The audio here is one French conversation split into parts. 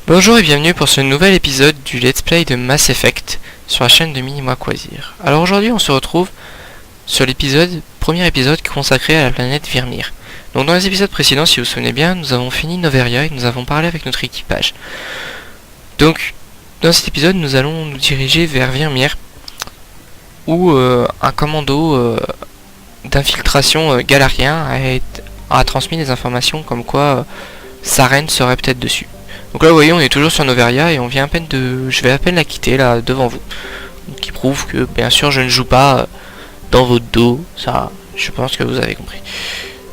Bonjour et bienvenue pour ce nouvel épisode du Let's Play de Mass Effect sur la chaîne de Minimois Quasir. Alors aujourd'hui on se retrouve sur premier épisode consacré à la planète Virmire. Donc dans les épisodes précédents, si vous vous souvenez bien, nous avons fini Noveria et nous avons parlé avec notre équipage. Donc dans cet épisode nous allons nous diriger vers Virmire où un commando d'infiltration galarien a transmis des informations comme quoi Saren serait peut-être dessus. Donc là vous voyez on est toujours sur Noveria et on vient à peine je vais à peine la quitter là devant vous. Donc, qui prouve que bien sûr je ne joue pas dans votre dos, ça je pense que vous avez compris.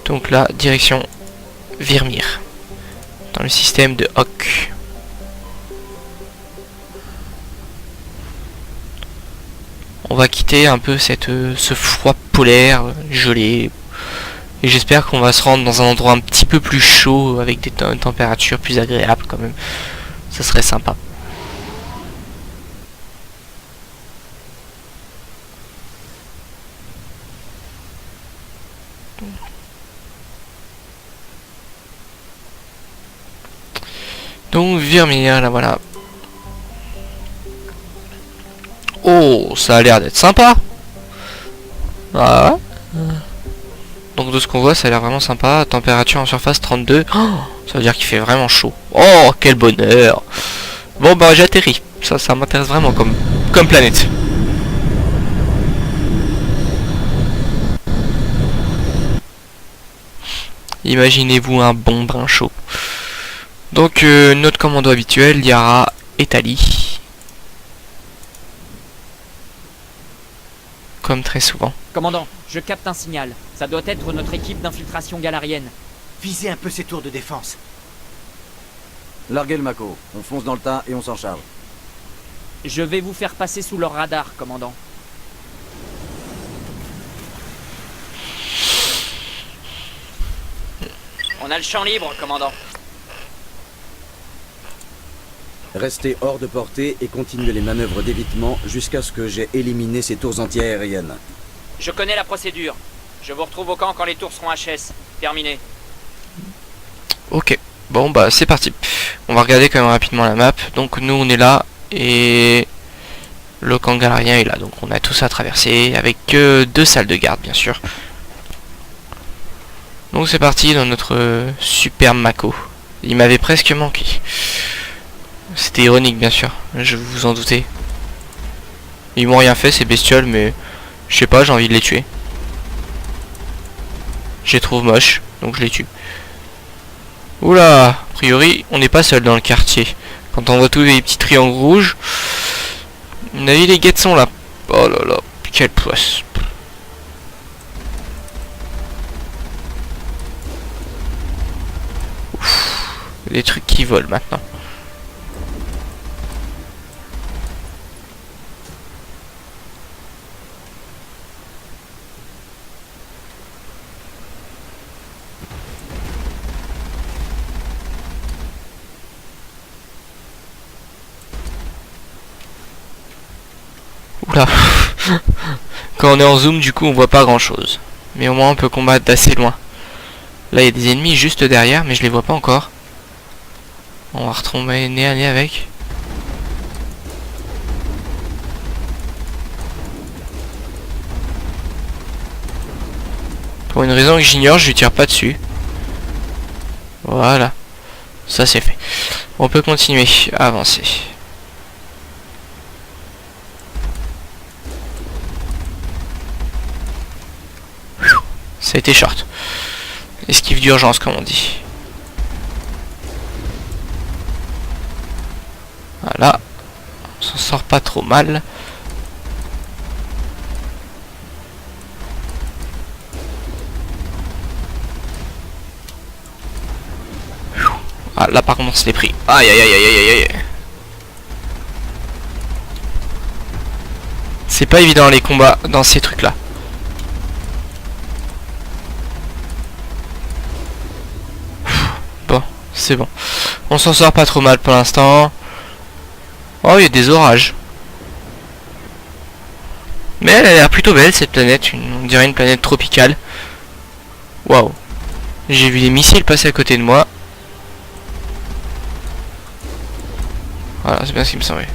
Donc là direction Virmire, dans le système de Hock. On va quitter un peu ce froid polaire gelé. Et j'espère qu'on va se rendre dans un endroit un petit peu plus chaud, avec des températures plus agréables quand même. Ça serait sympa. Donc Virmire, là voilà. Oh, ça a l'air d'être sympa. Ah ouais. Donc de ce qu'on voit ça a l'air vraiment sympa. Température en surface 32. Oh, ça veut dire qu'il fait vraiment chaud. Oh quel bonheur. Bon bah j'atterris. Ça m'intéresse vraiment comme planète. Imaginez-vous un bon brin chaud. Donc notre commando habituel, Liara et Tali. Comme très souvent. Commandant, je capte un signal. Ça doit être notre équipe d'infiltration galarienne. Visez un peu ces tours de défense. Larguez le Mako, on fonce dans le tas et on s'en charge. Je vais vous faire passer sous leur radar, commandant. On a le champ libre, commandant. Restez hors de portée et continuez les manœuvres d'évitement jusqu'à ce que j'ai éliminé ces tours anti-aériennes. Je connais la procédure. Je vous retrouve au camp quand les tours seront HS. Terminé. Ok, bon bah c'est parti. On va regarder quand même rapidement la map. Donc nous on est là et le camp galarien est là. Donc on a tout ça à traverser avec deux salles de garde bien sûr. Donc c'est parti dans notre superbe Mako. Il m'avait presque manqué. C'était ironique bien sûr, je vous en doutais. Ils m'ont rien fait ces bestioles mais je sais pas, j'ai envie de les tuer. Je les trouve moches, donc je les tue. Oula, a priori on n'est pas seul dans le quartier. Quand on voit tous les petits triangles rouges, à mon avis les guettes sont là. Oh là là, quelle poisse. Ouf, des trucs qui volent maintenant. Oula. Quand on est en zoom du coup on voit pas grand chose. Mais au moins on peut combattre d'assez loin. Là il y a des ennemis juste derrière mais je les vois pas encore. On va retomber nez à nez avec. Pour une raison que j'ignore je lui tire pas dessus. Voilà. Ça c'est fait. On peut continuer à avancer. Ça a été short. Esquive d'urgence comme on dit. Voilà. On s'en sort pas trop mal. Ah là par contre on se l'est pris. Aïe aïe aïe aïe aïe aïe. C'est pas évident les combats dans ces trucs là. Bon, c'est bon. On s'en sort pas trop mal pour l'instant. Oh, il y a des orages. Mais elle a l'air plutôt belle cette planète. On dirait une planète tropicale. Waouh. J'ai vu des missiles passer à côté de moi. Voilà, c'est bien ce qui me semblait.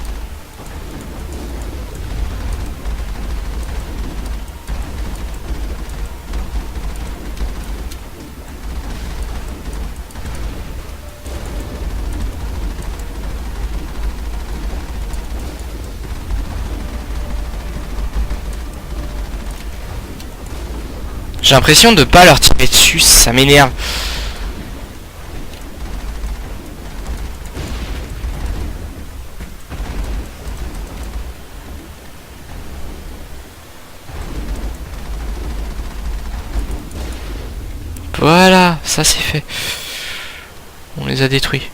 J'ai l'impression de pas leur tirer dessus, ça m'énerve. Voilà, ça c'est fait. On les a détruits.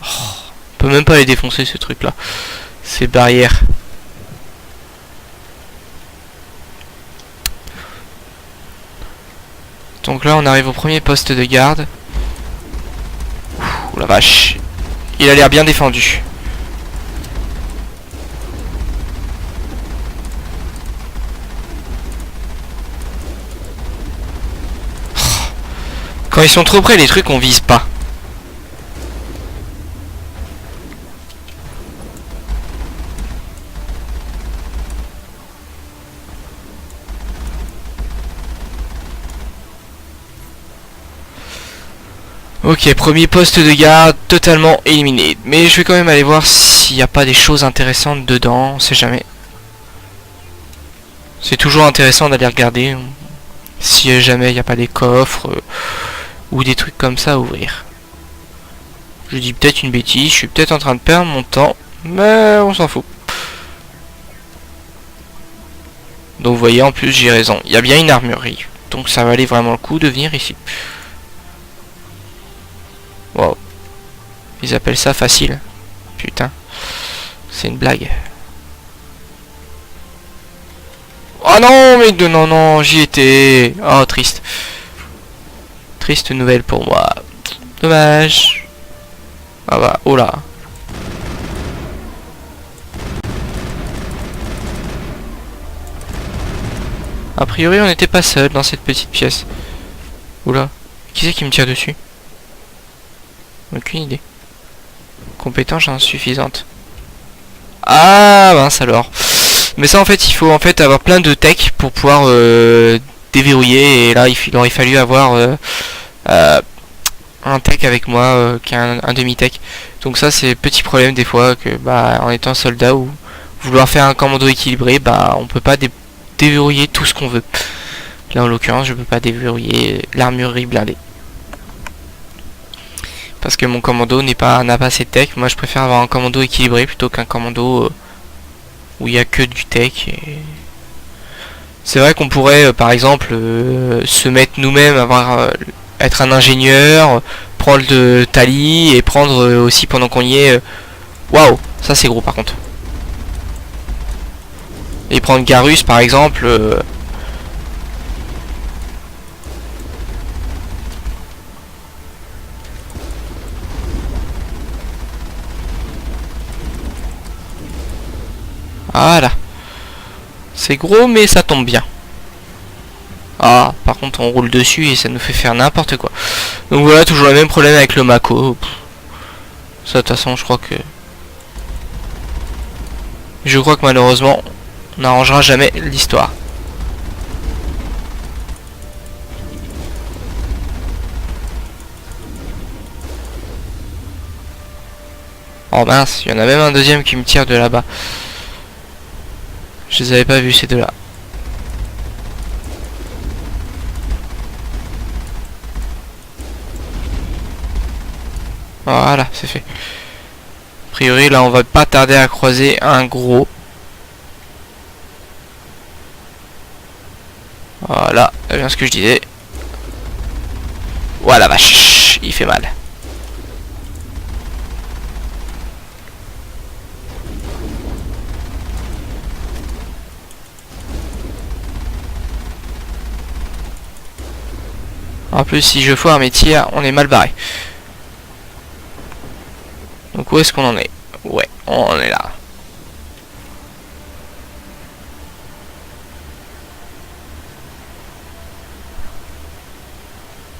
Oh, on peut même pas les défoncer ce truc là. Ces barrières. Donc là on arrive au premier poste de garde. Ouh, la vache. Il a l'air bien défendu. Quand ils sont trop près, les trucs on vise pas. Ok, premier poste de garde totalement éliminé. Mais je vais quand même aller voir s'il n'y a pas des choses intéressantes dedans, on sait jamais. C'est toujours intéressant d'aller regarder si jamais il n'y a pas des coffres ou des trucs comme ça à ouvrir. Je dis peut-être une bêtise, je suis peut-être en train de perdre mon temps, mais on s'en fout. Donc vous voyez, en plus j'ai raison, il y a bien une armurerie, donc ça valait vraiment le coup de venir ici. Wow. Ils appellent ça facile. Putain. C'est une blague. Oh non, mais non, non, j'y étais. Oh, triste. Triste nouvelle pour moi. Dommage. Ah bah, oh là. A priori, on n'était pas seul dans cette petite pièce. Oula. Qui c'est qui me tire dessus? Aucune idée. Compétence insuffisante. Ah mince alors. Mais ça en fait il faut en fait avoir plein de tech pour pouvoir déverrouiller. Et là il aurait fallu avoir un tech avec moi qui est un demi-tech. Donc ça c'est petit problème des fois que bah en étant soldat ou vouloir faire un commando équilibré, bah on peut pas déverrouiller tout ce qu'on veut. Là en l'occurrence je peux pas déverrouiller l'armurerie blindée. Parce que mon commando n'a pas assez de tech. Moi je préfère avoir un commando équilibré plutôt qu'un commando où il n'y a que du tech. Et... c'est vrai qu'on pourrait par exemple se mettre nous-mêmes, être un ingénieur, prendre de Tali et prendre aussi pendant qu'on y est. Waouh, ça c'est gros par contre. Et prendre Garus par exemple. Voilà. C'est gros mais ça tombe bien. Ah, par contre on roule dessus et ça nous fait faire n'importe quoi. Donc voilà, toujours le même problème avec le Mako. Ça de toute façon je crois que... malheureusement on n'arrangera jamais l'histoire. Oh mince, il y en a même un deuxième qui me tire de là-bas. Je les avais pas vus ces deux-là. Voilà, c'est fait. A priori, là, on va pas tarder à croiser un gros. Voilà, c'est bien ce que je disais. Voilà, vache, il fait mal. En plus, si je foire mes tirs, on est mal barré. Donc où est-ce qu'on en est? Ouais, on est là.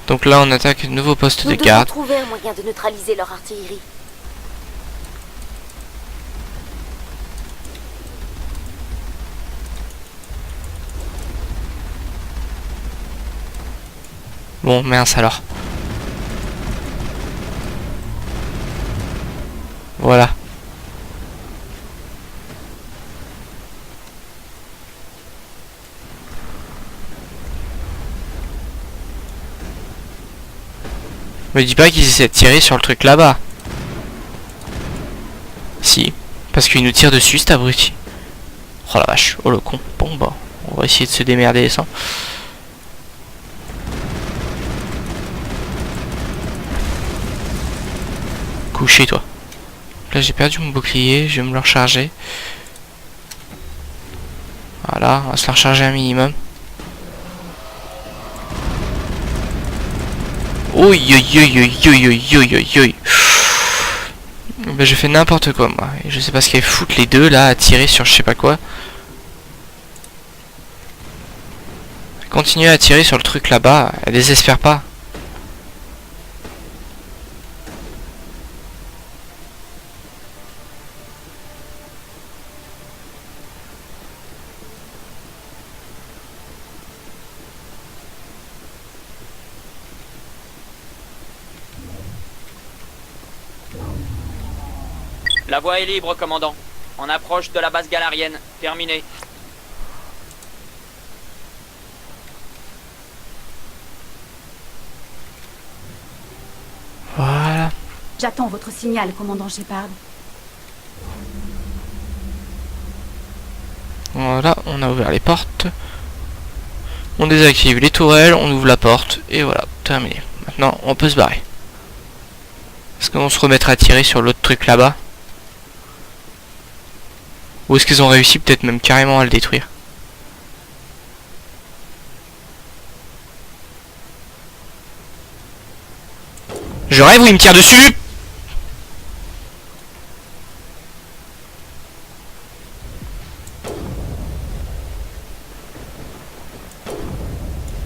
Donc là, on attaque un nouveau poste de garde. Nous devons trouver un moyen de neutraliser leur artillerie. Bon, mince alors. Voilà. Me dis pas qu'ils essaient de tirer sur le truc là-bas. Si. Parce qu'il nous tire dessus, cet abruti. Oh la vache. Oh le con. Bon bah. On va essayer de se démerder sans. Couché toi. Là j'ai perdu mon bouclier. Je vais me le recharger. Voilà. On va se le recharger un minimum. Oui, ben, je fais n'importe quoi moi. Et je sais pas ce qu'elles foutent les deux là à tirer sur je sais pas quoi. Continuez à tirer sur le truc là-bas. Elle désespère pas. La voie est libre, commandant. En approche de la base galarienne. Terminé. Voilà. J'attends votre signal, commandant Shepard. Voilà, on a ouvert les portes. On désactive les tourelles, on ouvre la porte. Et voilà, terminé. Maintenant, on peut se barrer. Est-ce qu'on se remettra à tirer sur l'autre truc là-bas? Ou est-ce qu'ils ont réussi peut-être même carrément à le détruire? Je rêve ou il me tire dessus?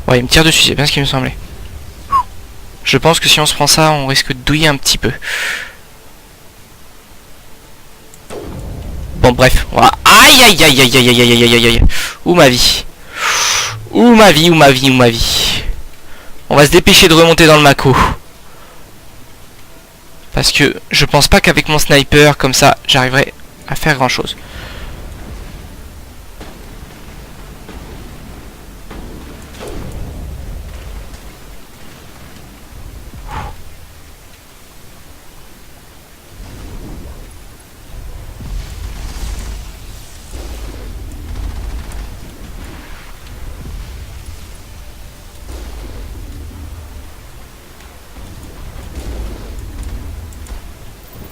Ouais, il me tire dessus, c'est bien ce qui me semblait. Je pense que si on se prend ça, on risque de douiller un petit peu. Bon bref, voilà. Aïe aïe aïe aïe aïe aïe aïe aïe aïe aïe. Où ma vie? Où ma vie? Où ma vie? Où ma vie? On va se dépêcher de remonter dans le Mako. Parce que je pense pas qu'avec mon sniper comme ça, j'arriverai à faire grand chose.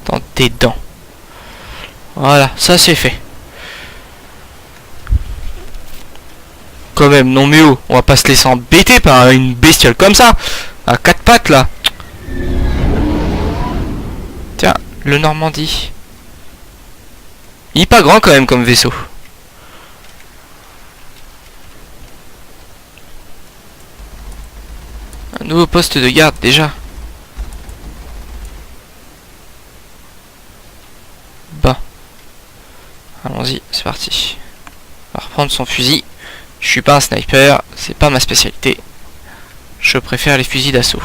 Dans tes dents. Voilà, ça c'est fait. Quand même, non mais oh, on va pas se laisser embêter par une bestiole comme ça. À quatre pattes là. Tiens, le Normandie. Il est pas grand quand même comme vaisseau. Un nouveau poste de garde déjà. Bon. Allons-y, c'est parti. On va reprendre son fusil. Je suis pas un sniper, c'est pas ma spécialité. Je préfère les fusils d'assaut.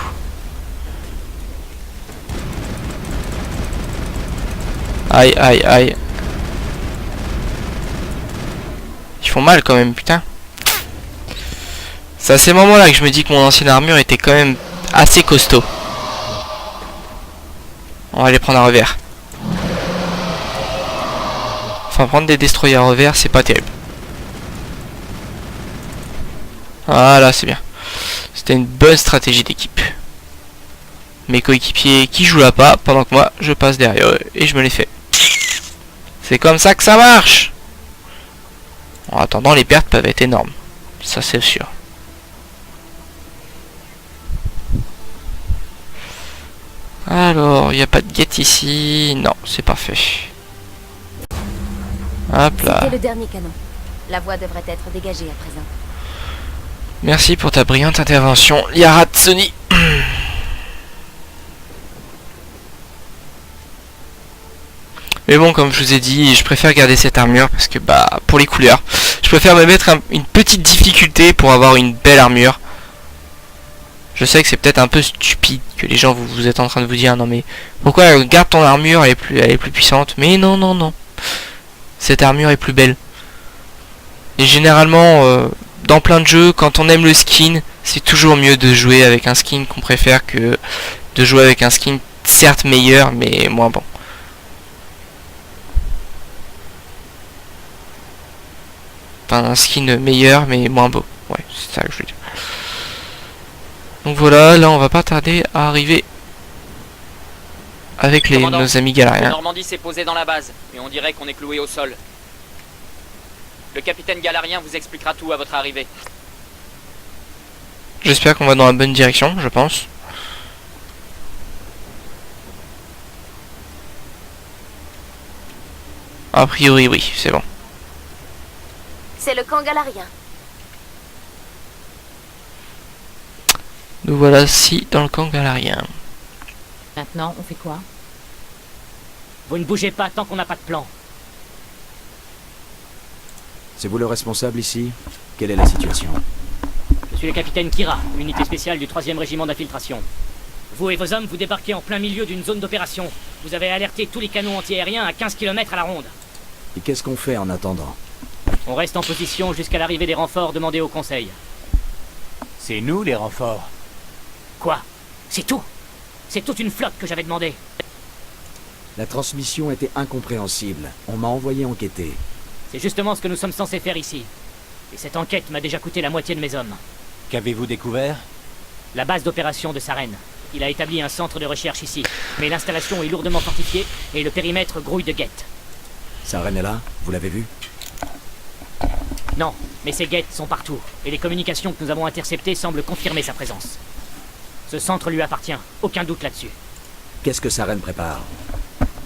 Aïe aïe aïe. Ils font mal quand même, putain. C'est à ces moments-là que je me dis que mon ancienne armure était quand même assez costaud. On va les prendre à revers. Enfin, prendre des destroyers à revers, c'est pas terrible. Voilà, c'est bien. C'était une bonne stratégie d'équipe. Mes coéquipiers qui jouent là pas, pendant que moi, je passe derrière eux et je me les fais. C'est comme ça que ça marche. En attendant, les pertes peuvent être énormes. Ça, c'est sûr. Alors, il n'y a pas de guette ici. Non, c'est parfait. Hop là. C'était le dernier canon. La voie devrait être dégagée à présent. Merci pour ta brillante intervention, Liara Tsoni. Mais bon, comme je vous ai dit, je préfère garder cette armure parce que, bah, pour les couleurs, je préfère me mettre une petite difficulté pour avoir une belle armure. Je sais que c'est peut-être un peu stupide, que les gens vous êtes en train de vous dire non mais pourquoi garde ton armure, elle est plus puissante. Mais non non non. Cette armure est plus belle. Et généralement dans plein de jeux, quand on aime le skin, c'est toujours mieux de jouer avec un skin qu'on préfère que de jouer avec un skin certes meilleur mais moins bon. Enfin un skin meilleur mais moins beau. Ouais, c'est ça que je veux dire. Donc voilà, là on va pas tarder à arriver avec Commandant, nos amis le galariens. Normandie s'est posé dans la base, et on dirait qu'on est cloué au sol. Le capitaine galarien vous expliquera tout à votre arrivée. J'espère qu'on va dans la bonne direction, je pense. A priori oui, c'est bon. C'est le camp galarien. Nous voilà si dans le camp galarien. Maintenant, on fait quoi? Vous ne bougez pas tant qu'on n'a pas de plan. C'est vous le responsable ici? Quelle est la situation? Je suis le capitaine Kira, unité spéciale du 3e régiment d'infiltration. Vous et vos hommes, vous débarquez en plein milieu d'une zone d'opération. Vous avez alerté tous les canons antiaériens à 15 km à la ronde. Et qu'est-ce qu'on fait en attendant? On reste en position jusqu'à l'arrivée des renforts demandés au Conseil. C'est nous les renforts. Quoi? C'est tout? C'est toute une flotte que j'avais demandé. La transmission était incompréhensible. On m'a envoyé enquêter. C'est justement ce que nous sommes censés faire ici. Et cette enquête m'a déjà coûté la moitié de mes hommes. Qu'avez-vous découvert? La base d'opération de Saren. Il a établi un centre de recherche ici. Mais l'installation est lourdement fortifiée et le périmètre grouille de guettes. Saren est là? Vous l'avez vu? Non, mais ces guettes sont partout. Et les communications que nous avons interceptées semblent confirmer sa présence. Ce centre lui appartient, aucun doute là-dessus. Qu'est-ce que Saren prépare?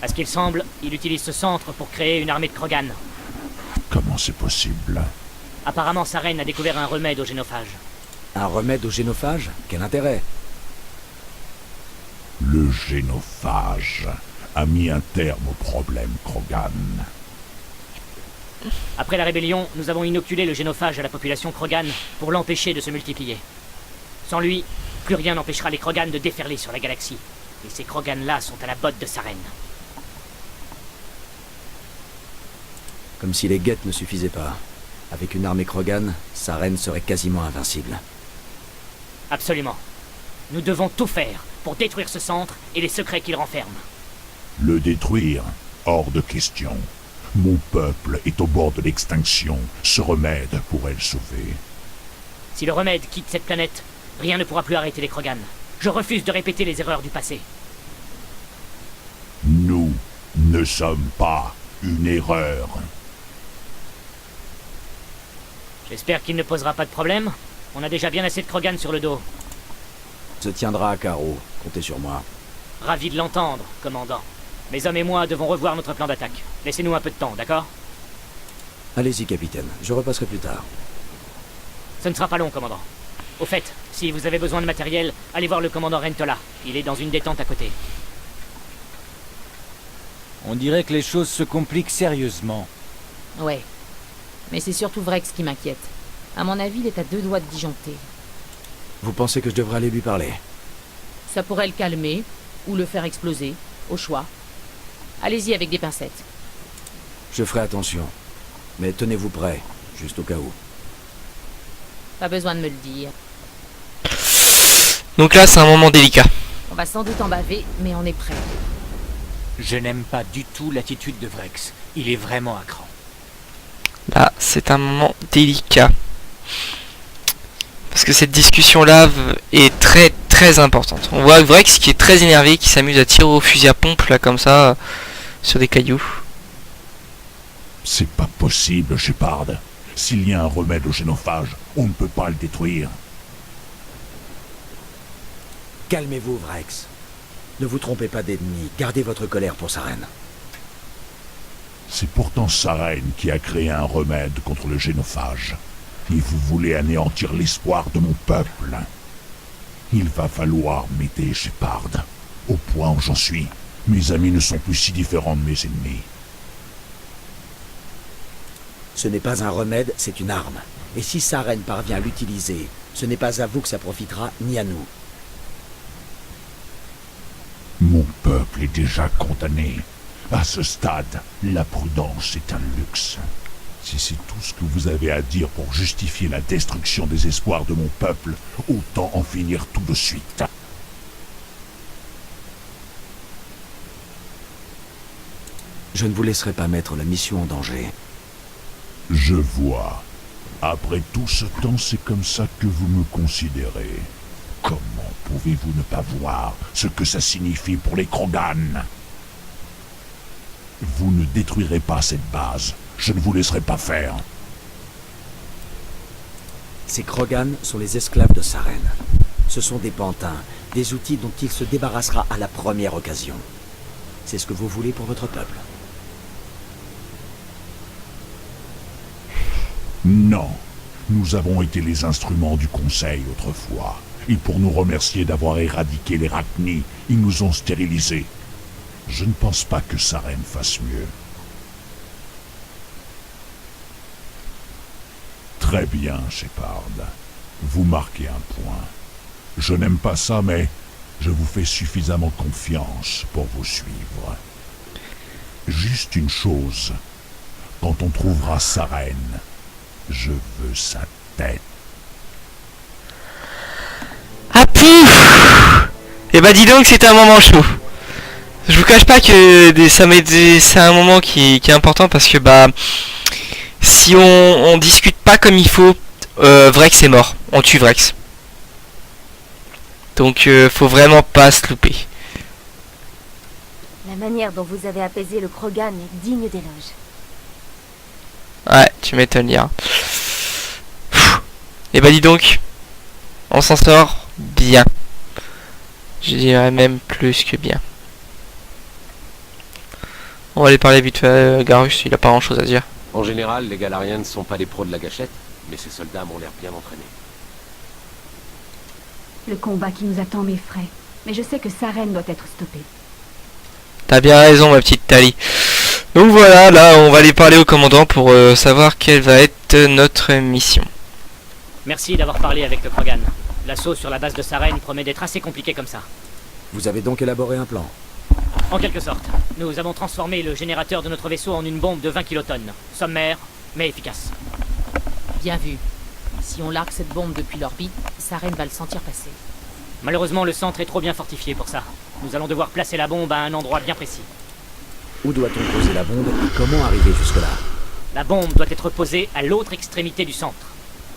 À ce qu'il semble, il utilise ce centre pour créer une armée de Krogan. Comment c'est possible? Apparemment, Saren a découvert un remède au génophage. Un remède au génophage? Quel intérêt? Le génophage a mis un terme au problème Krogan. Après la rébellion, nous avons inoculé le génophage à la population Krogan pour l'empêcher de se multiplier. Sans lui, plus rien n'empêchera les Krogan de déferler sur la galaxie. Et ces Krogan-là sont à la botte de Saren. Comme si les guettes ne suffisaient pas. Avec une armée Krogan, Saren serait quasiment invincible. Absolument. Nous devons tout faire pour détruire ce centre et les secrets qu'il renferme. Le détruire? Hors de question. Mon peuple est au bord de l'extinction. Ce remède pourrait le sauver. Si le remède quitte cette planète, rien ne pourra plus arrêter les Krogan. Je refuse de répéter les erreurs du passé. Nous ne sommes pas une erreur. J'espère qu'il ne posera pas de problème. On a déjà bien assez de Krogan sur le dos. Se tiendra à carreau. Comptez sur moi. Ravi de l'entendre, commandant. Mes hommes et moi devons revoir notre plan d'attaque. Laissez-nous un peu de temps, d'accord? Allez-y, capitaine. Je repasserai plus tard. Ce ne sera pas long, commandant. Au fait, si vous avez besoin de matériel, allez voir le commandant Rentola. Il est dans une détente à côté. On dirait que les choses se compliquent sérieusement. Ouais. Mais c'est surtout Vrex qui m'inquiète. À mon avis, il est à 2 doigts de disjoncter. Vous pensez que je devrais aller lui parler? Ça pourrait le calmer, ou le faire exploser, au choix. Allez-y avec des pincettes. Je ferai attention. Mais tenez-vous prêt, juste au cas où. Pas besoin de me le dire. Donc là c'est un moment délicat. On va sans doute en baver, mais on est prêt. Je n'aime pas du tout l'attitude de Vrex. Il est vraiment à cran. Là c'est un moment délicat. Parce que cette discussion là est très très importante. On voit Vrex qui est très énervé, qui s'amuse à tirer au fusil à pompe là comme ça sur des cailloux. C'est pas possible, Shepard. S'il y a un remède au génophage, on ne peut pas le détruire. Calmez-vous, Vrex. Ne vous trompez pas d'ennemi. Gardez votre colère pour Saren. C'est pourtant Saren qui a créé un remède contre le génophage. Et vous voulez anéantir l'espoir de mon peuple. Il va falloir m'aider, Shepard. Au point où j'en suis, mes amis ne sont plus si différents de mes ennemis. Ce n'est pas un remède, c'est une arme. Et si Saren parvient à l'utiliser, ce n'est pas à vous que ça profitera, ni à nous. peuple est déjà condamné. À ce stade, la prudence est un luxe. Si c'est tout ce que vous avez à dire pour justifier la destruction des espoirs de mon peuple, autant en finir tout de suite. Je ne vous laisserai pas mettre la mission en danger. Je vois. Après tout ce temps, c'est comme ça que vous me considérez. Comment pouvez-vous ne pas voir ce que ça signifie pour les Krogan? Vous ne détruirez pas cette base. Je ne vous laisserai pas faire. Ces Krogan sont les esclaves de Saren. Ce sont des pantins, des outils dont il se débarrassera à la première occasion. C'est ce que vous voulez pour votre peuple? Non. Nous avons été les instruments du Conseil autrefois. Et pour nous remercier d'avoir éradiqué les Rachni, ils nous ont stérilisés. Je ne pense pas que Saren fasse mieux. Très bien, Shepard. Vous marquez un point. Je n'aime pas ça, mais je vous fais suffisamment confiance pour vous suivre. Juste une chose. Quand on trouvera Saren, je veux sa tête. Ah pouf! Et bah dis donc, c'était un moment chaud. Je vous cache pas que c'est un moment qui est important parce que bah si on discute pas comme il faut, Vrex est mort. On tue Vrex. Donc faut vraiment pas se louper. La manière dont vous avez apaisé le Krogan est digne d'éloge. Ouais, tu m'étonnes, Lira. Et bah dis donc, on s'en sort bien. Je dirais même plus que bien. On va aller parler vite fait à Garrus, il a pas grand chose à dire. En général, les Galariens ne sont pas des pros de la gâchette, mais ces soldats m'ont l'air bien entraînés. Le combat qui nous attend m'effraie, mais je sais que Saren doit être stoppée. T'as bien raison, ma petite Tali. Donc voilà, là on va aller parler au commandant pour savoir quelle va être notre mission. Merci d'avoir parlé avec le Krogan. L'assaut sur la base de Saren promet d'être assez compliqué comme ça. Vous avez donc élaboré un plan? En quelque sorte, nous avons transformé le générateur de notre vaisseau en une bombe de 20 kilotonnes. Sommaire, mais efficace. Bien vu. Si on largue cette bombe depuis l'orbite, Saren va le sentir passer. Malheureusement, le centre est trop bien fortifié pour ça. Nous allons devoir placer la bombe à un endroit bien précis. Où doit-on poser la bombe et comment arriver jusque-là? La bombe doit être posée à l'autre extrémité du centre.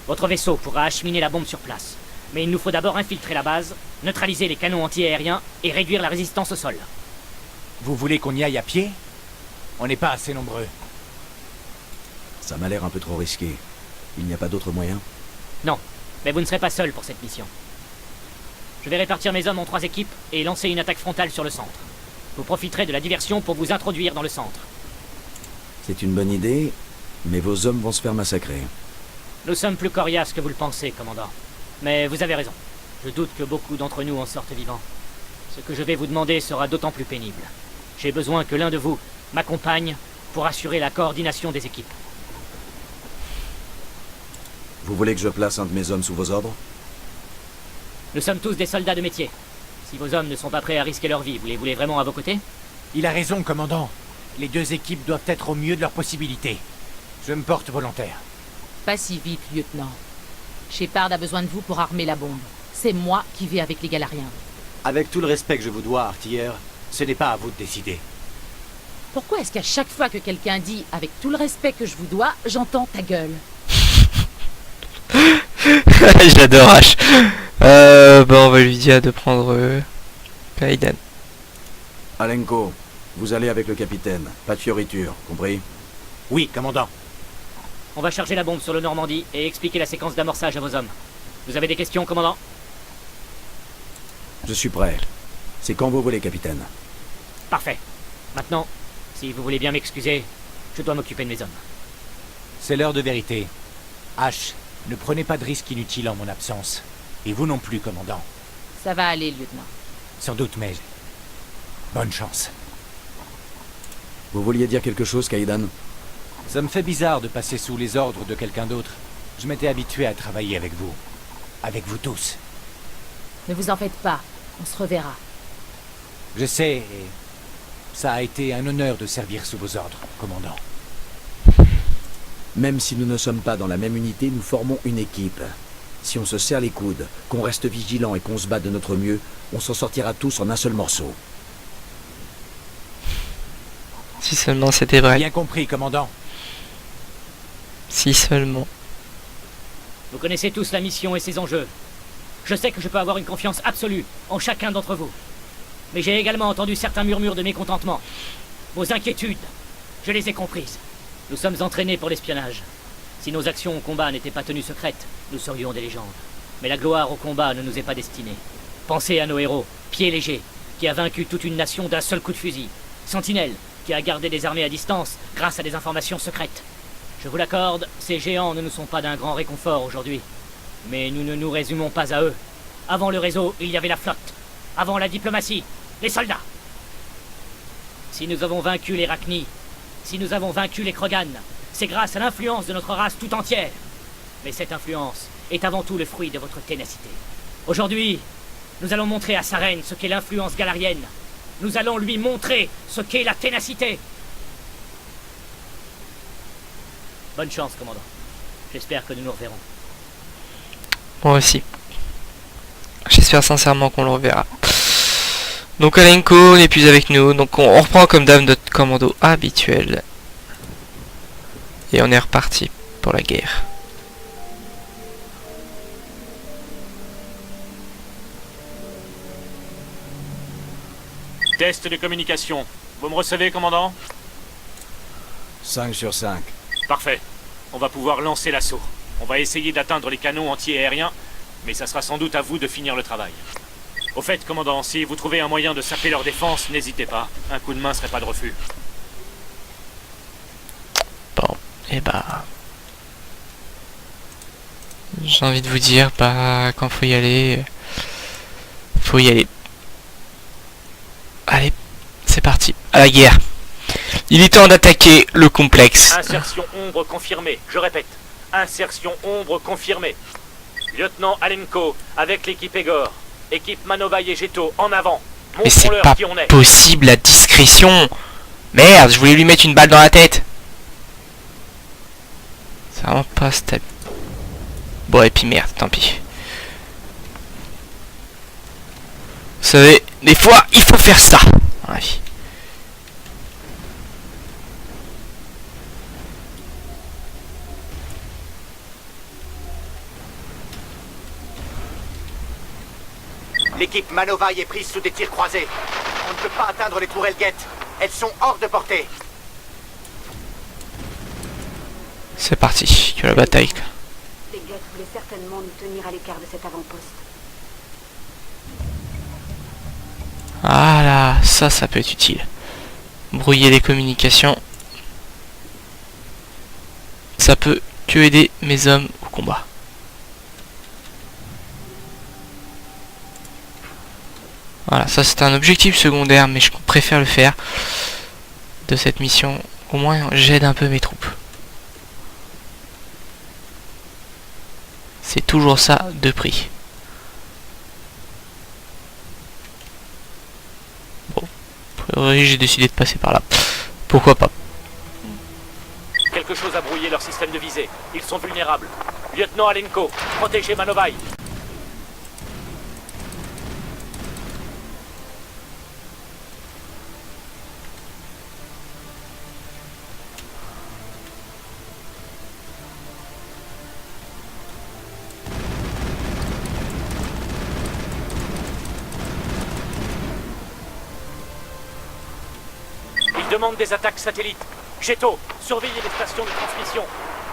Votre vaisseau pourra acheminer la bombe sur place. Mais il nous faut d'abord infiltrer la base, neutraliser les canons anti-aériens et réduire la résistance au sol. Vous voulez qu'on y aille à pied? On n'est pas assez nombreux. Ça m'a l'air un peu trop risqué. Il n'y a pas d'autre moyen? Non, mais vous ne serez pas seul pour cette mission. Je vais répartir mes hommes en 3 équipes et lancer une attaque frontale sur le centre. Vous profiterez de la diversion pour vous introduire dans le centre. C'est une bonne idée, mais vos hommes vont se faire massacrer. Nous sommes plus coriaces que vous le pensez, commandant. Mais vous avez raison. Je doute que beaucoup d'entre nous en sortent vivants. Ce que je vais vous demander sera d'autant plus pénible. J'ai besoin que l'un de vous m'accompagne pour assurer la coordination des équipes. Vous voulez que je place un de mes hommes sous vos ordres? Nous sommes tous des soldats de métier. Si vos hommes ne sont pas prêts à risquer leur vie, vous les voulez vraiment à vos côtés? Il a raison, commandant. Les 2 équipes doivent être au mieux de leurs possibilités. Je me porte volontaire. Pas si vite, lieutenant. Shepard a besoin de vous pour armer la bombe. C'est moi qui vais avec les Galariens. Avec tout le respect que je vous dois, artilleur, ce n'est pas à vous de décider. Pourquoi est-ce qu'à chaque fois que quelqu'un dit « avec tout le respect que je vous dois », j'entends ta gueule? J'adore H. On va lui dire de prendre Kaidan. Alenko, vous allez avec le capitaine. Pas de fioriture, compris? Oui, commandant. On va charger la bombe sur le Normandie et expliquer la séquence d'amorçage à vos hommes. Vous avez des questions, commandant? Je suis prêt. C'est quand vous voulez, capitaine. Parfait. Maintenant, si vous voulez bien m'excuser, je dois m'occuper de mes hommes. C'est l'heure de vérité. H, ne prenez pas de risques inutiles en mon absence. Et vous non plus, commandant. Ça va aller, lieutenant. Sans doute, mais... bonne chance. Vous vouliez dire quelque chose, Kaidan? Ça me fait bizarre de passer sous les ordres de quelqu'un d'autre. Je m'étais habitué à travailler avec vous. Avec vous tous. Ne vous en faites pas. On se reverra. Je sais, et ça a été un honneur de servir sous vos ordres, commandant. Même si nous ne sommes pas dans la même unité, nous formons une équipe. Si on se serre les coudes, qu'on reste vigilant et qu'on se bat de notre mieux, on s'en sortira tous en un seul morceau. Si seulement c'était vrai. Bien compris, commandant. Si seulement. Vous connaissez tous la mission et ses enjeux. Je sais que je peux avoir une confiance absolue en chacun d'entre vous. Mais j'ai également entendu certains murmures de mécontentement. Vos inquiétudes, je les ai comprises. Nous sommes entraînés pour l'espionnage. Si nos actions au combat n'étaient pas tenues secrètes, nous serions des légendes. Mais la gloire au combat ne nous est pas destinée. Pensez à nos héros, Pied Léger, qui a vaincu toute une nation d'un seul coup de fusil. Sentinelle, qui a gardé des armées à distance grâce à des informations secrètes. Je vous l'accorde, ces géants ne nous sont pas d'un grand réconfort aujourd'hui. Mais nous ne nous résumons pas à eux. Avant le réseau, il y avait la flotte. Avant la diplomatie, les soldats. Si nous avons vaincu les Rachni, si nous avons vaincu les Krogan, c'est grâce à l'influence de notre race tout entière. Mais cette influence est avant tout le fruit de votre ténacité. Aujourd'hui, nous allons montrer à Sarene ce qu'est l'influence galarienne. Nous allons lui montrer ce qu'est la ténacité. Bonne chance, commandant. J'espère que nous nous reverrons. Moi aussi. J'espère sincèrement qu'on le reverra. Donc Alenko n'est plus avec nous. Donc on reprend comme d'hab notre commando habituel. Et on est reparti pour la guerre. Test de communication. Vous me recevez, commandant? 5 sur 5. Parfait. On va pouvoir lancer l'assaut. On va essayer d'atteindre les canons anti-aériens, mais ça sera sans doute à vous de finir le travail. Au fait, commandant, si vous trouvez un moyen de saper leur défense, n'hésitez pas. Un coup de main serait pas de refus. Bon, et bah... j'ai envie de vous dire, bah, quand faut y aller... faut y aller. Allez, c'est parti, à la guerre. Il est temps d'attaquer le complexe. Insertion ombre confirmée, je répète. Insertion ombre confirmée. Lieutenant Alenko, avec l'équipe Egor. Équipe Manovaï et Geto, en avant. Mais c'est Montrons-leur pas qui on est. possible, la discrétion. Merde, je voulais lui mettre une balle dans la tête. C'est vraiment pas stable. Bon, et puis merde, tant pis. Vous savez, des fois, il faut faire ça. Ouais. L'équipe Manovaï est prise sous des tirs croisés. On ne peut pas atteindre les tourelles guettes. Elles sont hors de portée. C'est parti, que la bataille. Les guettes voulaient certainement nous tenir à l'écart de cet avant-poste. Ah là, ça peut être utile. Brouiller les communications. Ça peut que aider mes hommes au combat. Voilà, ça c'est un objectif secondaire, mais je préfère le faire de cette mission. Au moins, j'aide un peu mes troupes. C'est toujours ça de prix. Bon, a priori, j'ai décidé de passer par là. Pourquoi pas? Quelque chose a brouillé leur système de visée. Ils sont vulnérables. Lieutenant Alenko, protégez Manovaï. Demande des attaques satellites. Geto, surveillez les stations de transmission.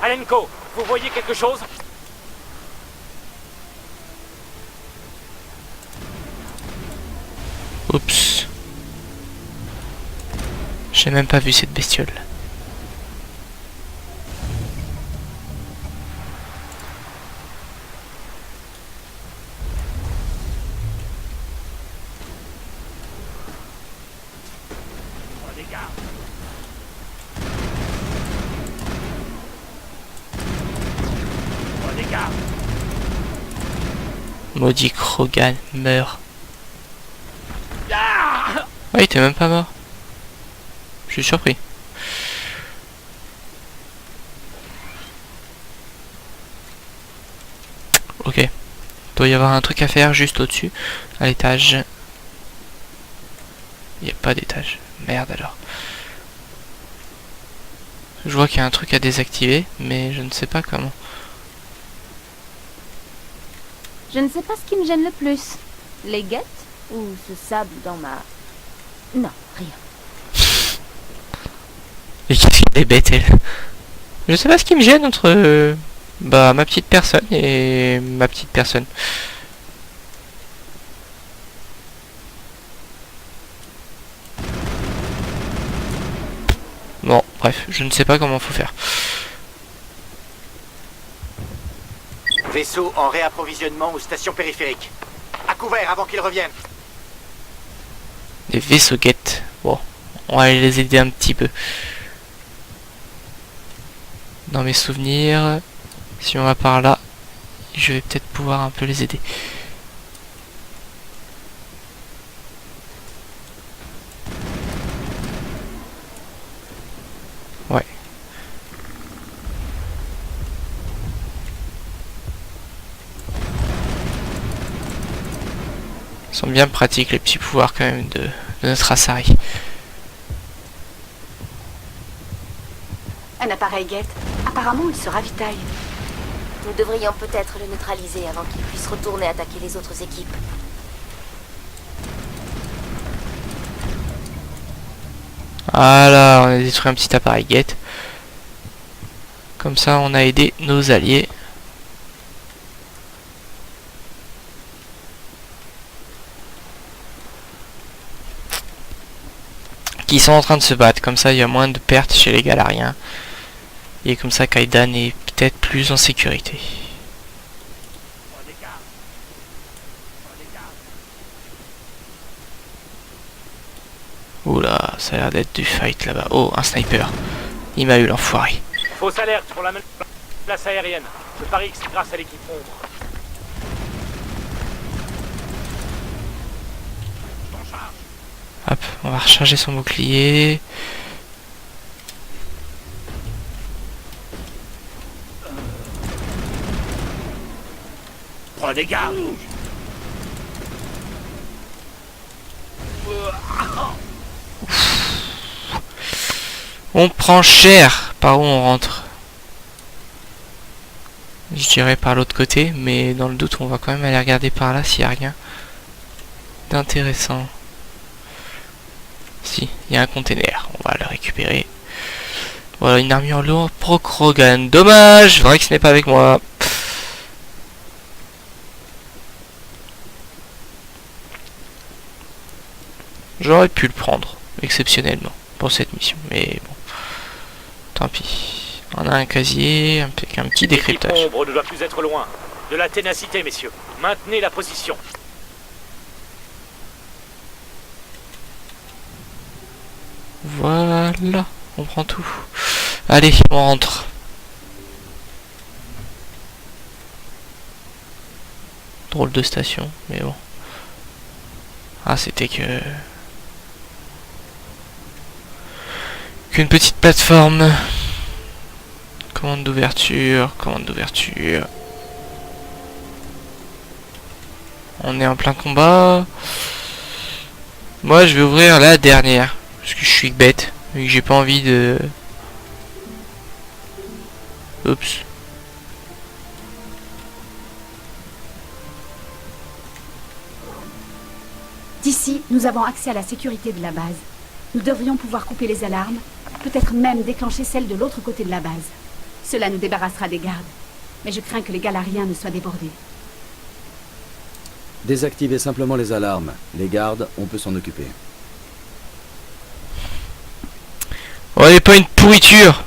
Alenko, vous voyez quelque chose? Oups. J'ai même pas vu cette bestiole. Maudit Krogan meurt. Ah, il était même pas mort. Je suis surpris. Ok. Il doit y avoir un truc à faire juste au-dessus, à l'étage. Il n'y a pas d'étage. Merde alors. Je vois qu'il y a un truc à désactiver, mais je ne sais pas comment. Je ne sais pas ce qui me gêne le plus. Les guettes ou ce sable dans ma... Non, rien. Et qu'est-ce qu'elle est bête, elle. Je sais pas ce qui me gêne entre... bah, ma petite personne et ma petite personne. Bon, bref, je ne sais pas comment faut faire. Vaisseau en réapprovisionnement aux stations périphériques. À couvert avant qu'ils reviennent. Des vaisseaux guettes. Bon, on va aller les aider un petit peu. Dans mes souvenirs, si on va par là, je vais peut-être pouvoir un peu les aider. Ouais. Ils sont bien pratiques les petits pouvoirs quand même de notre Asari. Un appareil guette. Apparemment, il se ravitaille. Nous devrions peut-être le neutraliser avant qu'il puisse retourner attaquer les autres équipes. Voilà, on a détruit un petit appareil guette. Comme ça, on a aidé nos alliés. Qui sont en train de se battre. Comme ça, il y a moins de pertes chez les Galariens. Et comme ça, Kaidan est peut-être plus en sécurité. Oula, ça a l'air d'être du fight là-bas. Oh, un sniper. Il m'a eu l'enfoiré. Fausse alerte pour la place aérienne. Je parie que c'est grâce à l'équipe ombre. Hop, on va recharger son bouclier. Prenez garde. On prend cher. Par où on rentre? Je dirais par l'autre côté, mais dans le doute, on va quand même aller regarder par là s'il n'y a rien d'intéressant. Si, il y a un container. On va le récupérer. Voilà, une armure lourde pour Krogan. Dommage, vrai que ce n'est pas avec moi. J'aurais pu le prendre, exceptionnellement, pour cette mission. Mais bon, tant pis. On a un casier, un petit décryptage. L'équipe ombre ne doit plus être loin. De la ténacité, messieurs. Maintenez la position. Voilà, on prend tout. Allez, on rentre. Drôle de station, mais bon. Ah, c'était qu'une petite plateforme. Commande d'ouverture, commande d'ouverture. On est en plein combat. Moi, je vais ouvrir la dernière. Parce que je suis bête. Et que j'ai pas envie de... Oups. D'ici, nous avons accès à la sécurité de la base. Nous devrions pouvoir couper les alarmes, peut-être même déclencher celles de l'autre côté de la base. Cela nous débarrassera des gardes. Mais je crains que les Galariens ne soient débordés. Désactivez simplement les alarmes. Les gardes, on peut s'en occuper. On n'est pas une pourriture.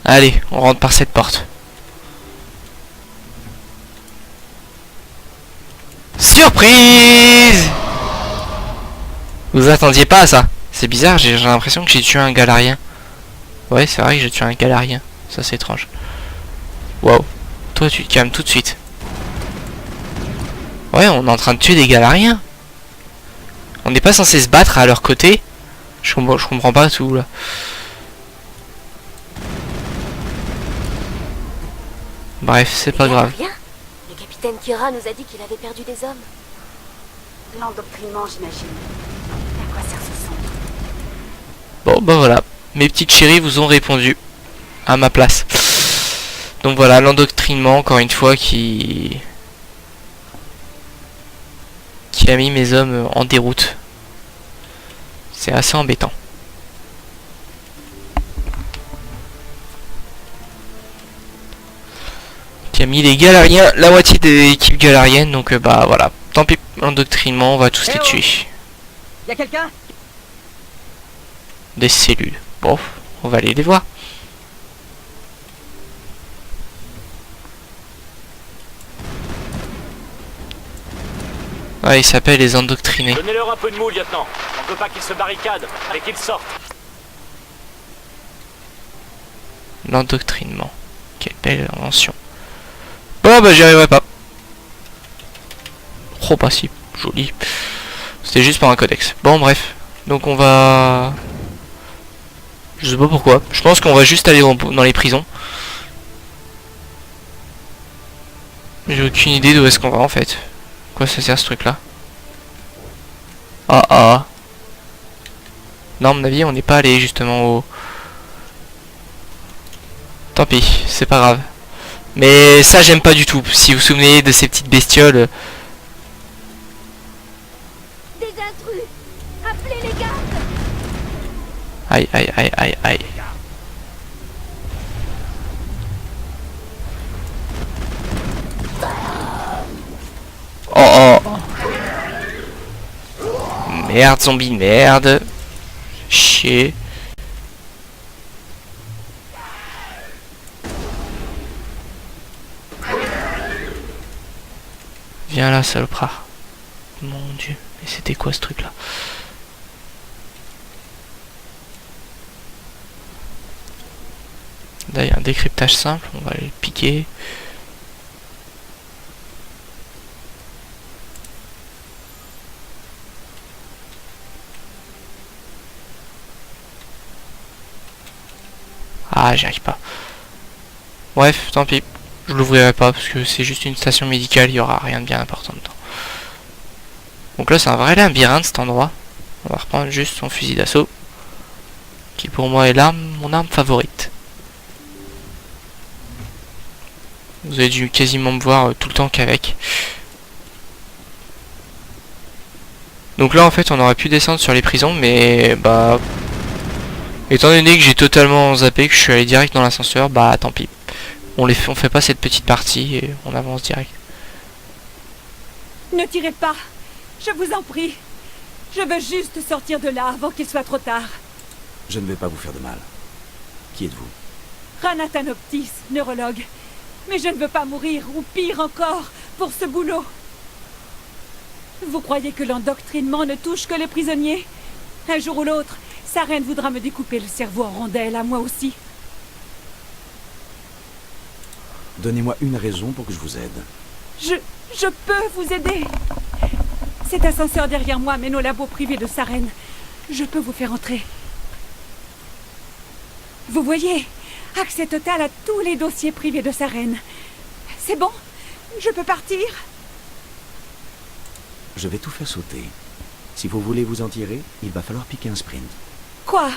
Allez, on rentre par cette porte. Surprise! Vous attendiez pas à ça? C'est bizarre, j'ai l'impression que j'ai tué un Galarien. Ouais, c'est vrai que j'ai tué un Galarien. Ça, c'est étrange. Waouh. Toi, tu te calmes tout de suite. Ouais, on est en train de tuer des Galariens. On n'est pas censé se battre à leur côté. Je comprends pas tout là. Bref, c'est pas grave. Rien. Le capitaine Kira nous a dit qu'il avait perdu des hommes. L'endoctrinement, j'imagine. À quoi sert ce centre? Bon, bah voilà. Mes petites chéries vous ont répondu à ma place. Donc voilà, l'endoctrinement, encore une fois, qui a mis mes hommes en déroute. C'est assez embêtant. Qui a mis les Galariens, la moitié des équipes galariennes, donc bah voilà. Tant pis, l'endoctrinement, on va tous les tuer. Y'a quelqu'un? Des cellules. Bon, on va aller les voir. Ouais, ils s'appellent les endoctrinés. Donnez-leur un peu de mou, lieutenant. On ne veut pas qu'ils se barricadent et qu'ils sortent. L'endoctrinement. Quelle belle invention. Bon bah j'y arriverai pas. Oh bah si, joli. C'était juste pour un codex. Bon bref. Donc on va... Je sais pas pourquoi. Je pense qu'on va juste aller dans les prisons. J'ai aucune idée d'où est-ce qu'on va en fait. Quoi ça sert ce truc là? Ah. Non à mon avis on n'est pas allé justement au... Tant pis, c'est pas grave. Mais ça j'aime pas du tout. Si vous vous souvenez de ces petites bestioles... Des intrus. Appelez les gardes. Aïe. Oh. Merde, zombie, merde. Chier. Viens là, salopard. Mon dieu, mais c'était quoi ce truc là? Là, il y a un décryptage simple, on va aller le piquer. Ah, j'y arrive pas. Bref, tant pis. Je l'ouvrirai pas parce que c'est juste une station médicale, il y aura rien de bien important dedans. Donc là, c'est un vrai labyrinthe cet endroit. On va reprendre juste son fusil d'assaut. Qui pour moi est mon arme favorite. Vous avez dû quasiment me voir tout le temps qu'avec. Donc là en fait on aurait pu descendre sur les prisons mais bah... Étant donné que j'ai totalement zappé, que je suis allé direct dans l'ascenseur, bah tant pis. On fait pas cette petite partie et on avance direct. Ne tirez pas. Je vous en prie. Je veux juste sortir de là avant qu'il soit trop tard. Je ne vais pas vous faire de mal. Qui êtes-vous? Ranathanoptis, neurologue. Mais je ne veux pas mourir, ou pire encore, pour ce boulot. Vous croyez que l'endoctrinement ne touche que les prisonniers? Un jour ou l'autre, Saren voudra me découper le cerveau en rondelles, à moi aussi. Donnez-moi une raison pour que je vous aide. Je peux vous aider. Cet ascenseur derrière moi mène au labo privé de Saren. Je peux vous faire entrer. Vous voyez, accès total à tous les dossiers privés de Saren. C'est bon? Je peux partir? Je vais tout faire sauter. Si vous voulez vous en tirer, il va falloir piquer un sprint. Quoi?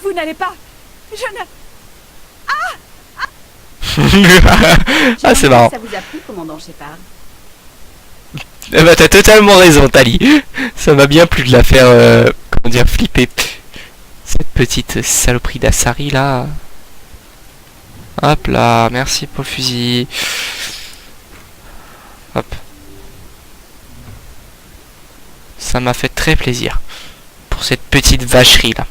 Vous n'allez pas? Je ne... Ah c'est marrant. Ça vous a plu, commandant Shepard? Eh bah t'as totalement raison Tali. Ça m'a bien plu de la faire, comment dire, flipper. Cette petite saloperie d'Assari là. Hop là, merci pour le fusil. Hop. Ça m'a fait très plaisir. Pour cette petite vacherie là.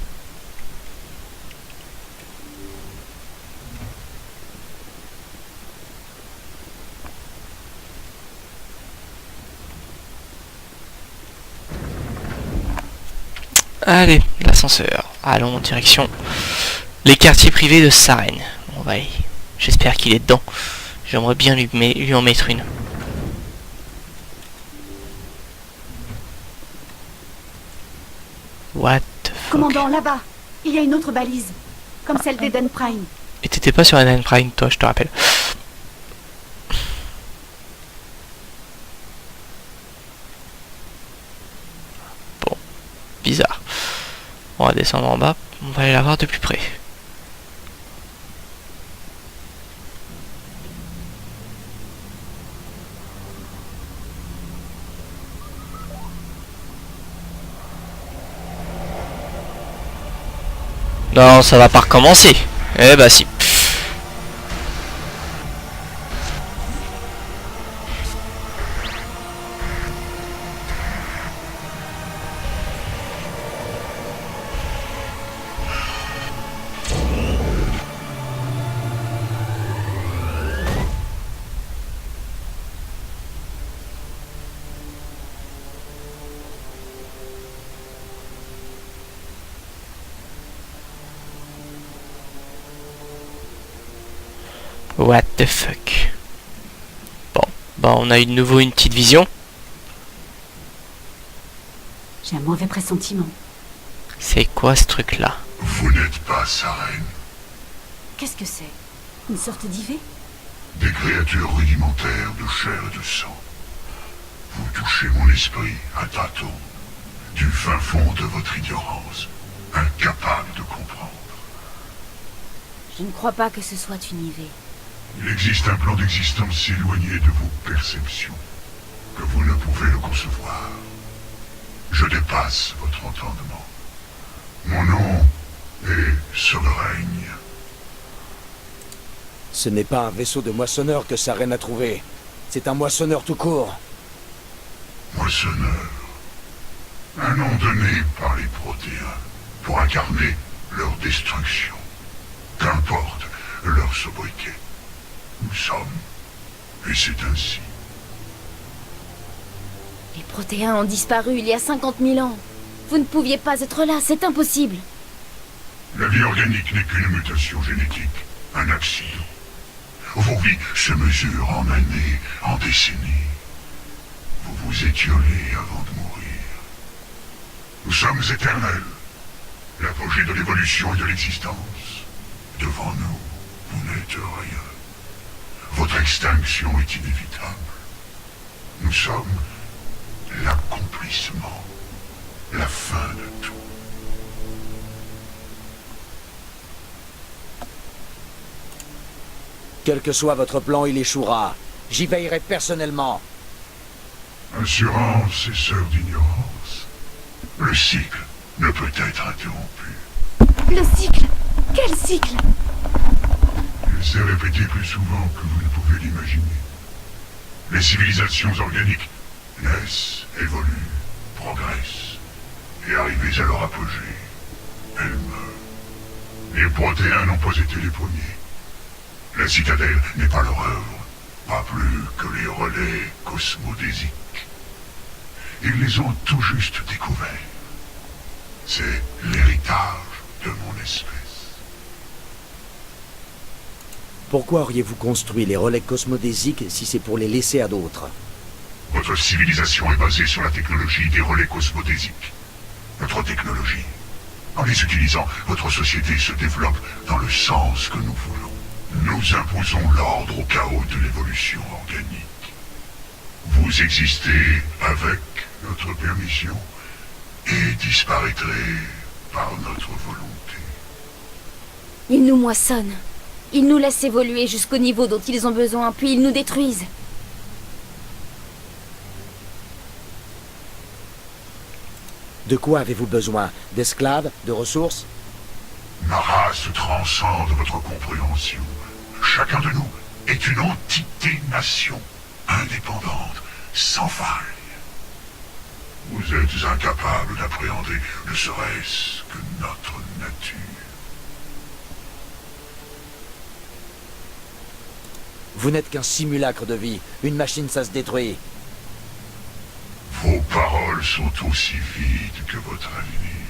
Allez, l'ascenseur. Allons en direction les quartiers privés de Saren. On va aller. J'espère qu'il est dedans. J'aimerais bien lui en mettre une. What the fuck? Commandant, là-bas, il y a une autre balise, comme celle d'Eden Prime. Et t'étais pas sur Eden Prime, toi, je te rappelle. Bon, bizarre. On va descendre en bas, on va aller la voir de plus près. Non, ça va pas recommencer. Eh bah si. What the fuck. Bon, bah on a eu de nouveau une petite vision. J'ai un mauvais pressentiment. C'est quoi ce truc là? Vous n'êtes pas Saren. Qu'est-ce que c'est? Une sorte d'IV? Des créatures rudimentaires de chair et de sang. Vous touchez mon esprit à tâtons, du fin fond de votre ignorance, incapable de comprendre. Je ne crois pas que ce soit une IV. Il existe un plan d'existence éloigné de vos perceptions, que vous ne pouvez le concevoir. Je dépasse votre entendement. Mon nom est Sovereigne. Ce n'est pas un vaisseau de moissonneur que Saren a trouvé. C'est un moissonneur tout court. Moissonneur. Un nom donné par les Protéens pour incarner leur destruction. Qu'importe leur sobriquet. Nous sommes, et c'est ainsi. Les Protéens ont disparu il y a 50 000 ans. Vous ne pouviez pas être là, c'est impossible. La vie organique n'est qu'une mutation génétique, un accident. Vos vies se mesurent en années, en décennies. Vous vous étiolez avant de mourir. Nous sommes éternels, l'apogée de l'évolution et de l'existence. Devant nous, vous n'êtes rien. Votre extinction est inévitable. Nous sommes l'accomplissement, la fin de tout. Quel que soit votre plan, il échouera. J'y veillerai personnellement. Assurance et sœur d'ignorance. Le cycle ne peut être interrompu. Le cycle? Quel cycle? Il s'est répété plus souvent que vous ne pouvez l'imaginer. Les civilisations organiques naissent, évoluent, progressent, et arrivées à leur apogée, elles meurent. Les Protéens n'ont pas été les premiers. La citadelle n'est pas leur œuvre, pas plus que les relais cosmodésiques. Ils les ont tout juste découverts. C'est l'héritage de mon espèce. Pourquoi auriez-vous construit les relais cosmodésiques si c'est pour les laisser à d'autres? Votre civilisation est basée sur la technologie des relais cosmodésiques. Notre technologie. En les utilisant, votre société se développe dans le sens que nous voulons. Nous imposons l'ordre au chaos de l'évolution organique. Vous existez avec notre permission et disparaîtrez par notre volonté. Ils nous moissonnent. Ils nous laissent évoluer jusqu'au niveau dont ils ont besoin, puis ils nous détruisent. De quoi avez-vous besoin? D'esclaves? De ressources? Ma race transcende votre compréhension. Chacun de nous est une entité-nation, indépendante, sans faille. Vous êtes incapable d'appréhender ne serait-ce que notre nature. Vous n'êtes qu'un simulacre de vie. Une machine, ça se détruit. Vos paroles sont aussi vides que votre avenir.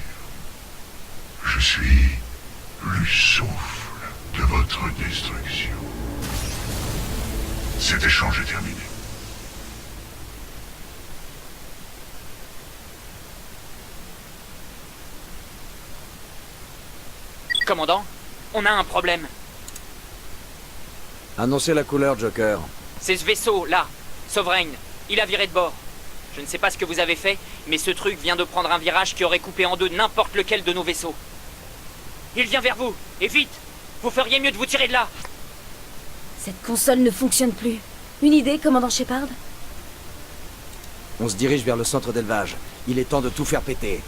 Je suis le souffle de votre destruction. Cet échange est terminé. Commandant, on a un problème. Annoncez la couleur, Joker. C'est ce vaisseau, là, Sovereign. Il a viré de bord. Je ne sais pas ce que vous avez fait, mais ce truc vient de prendre un virage qui aurait coupé en deux n'importe lequel de nos vaisseaux. Il vient vers vous, et vite! Vous feriez mieux de vous tirer de là! Cette console ne fonctionne plus. Une idée, commandant Shepard? On se dirige vers le centre d'élevage. Il est temps de tout faire péter.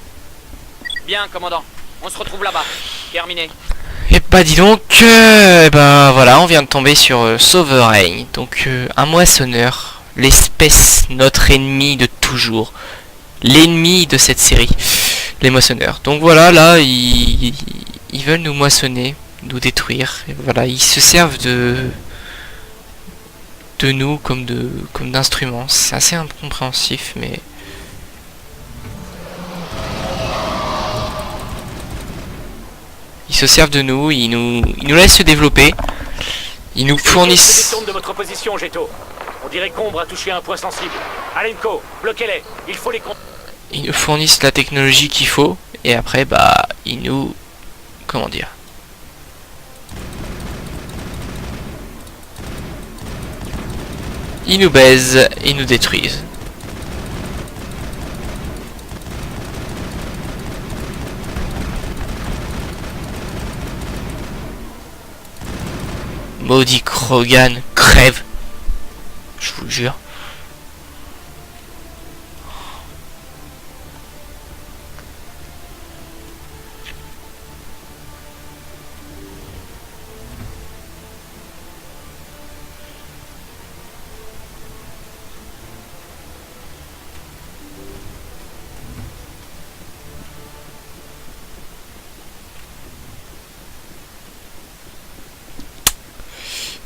Bien, commandant. On se retrouve là-bas. Terminé. Et bah dis donc, ben voilà, on vient de tomber sur Sovereign, donc un moissonneur, l'espèce, notre ennemi de toujours, l'ennemi de cette série, les moissonneurs. Donc voilà, là, ils veulent nous moissonner, nous détruire, et voilà, ils se servent de nous comme d'instruments. C'est assez incompréhensif, mais... Ils se servent de nous, ils nous laissent se développer, ils nous fournissent... Détourne de votre position, Jetto. On dirait qu'Ombre a touché un point sensible. Alenko, bloquez-les, il faut les... Ils nous fournissent la technologie qu'il faut, et après, bah, ils nous... Comment dire? Ils nous baisent, ils nous détruisent. Maudit Krogan, crève. Je vous le jure.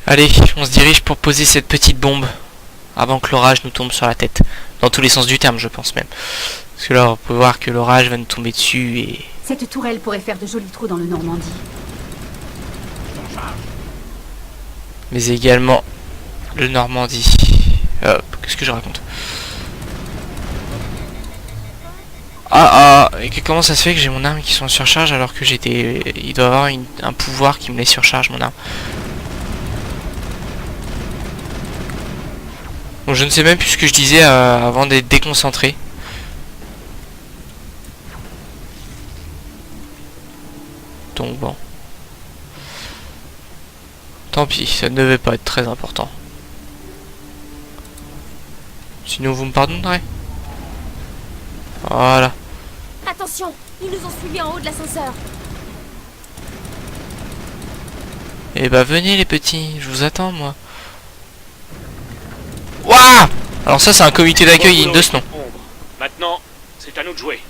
Allez, on se dirige pour poser cette petite bombe avant que l'orage nous tombe sur la tête. Dans tous les sens du terme, je pense même. Parce que là, on peut voir que l'orage va nous tomber dessus et... Cette tourelle pourrait faire de jolis trous dans le Normandie. Mais également le Normandie. Qu'est-ce que je raconte? Et comment ça se fait que j'ai mon arme qui sont en surcharge alors que j'étais... Il doit y avoir un pouvoir qui me les surcharge, mon arme. Bon, je ne sais même plus ce que je disais avant d'être déconcentré. Donc bon. Tant pis, ça ne devait pas être très important. Sinon vous me pardonnerez. Voilà. Attention, ils nous ont suivis en haut de l'ascenseur. Eh bah venez les petits, je vous attends moi. Waouh! Alors ça c'est un comité d'accueil digne de ce nom. Maintenant, c'est à nous de jouer.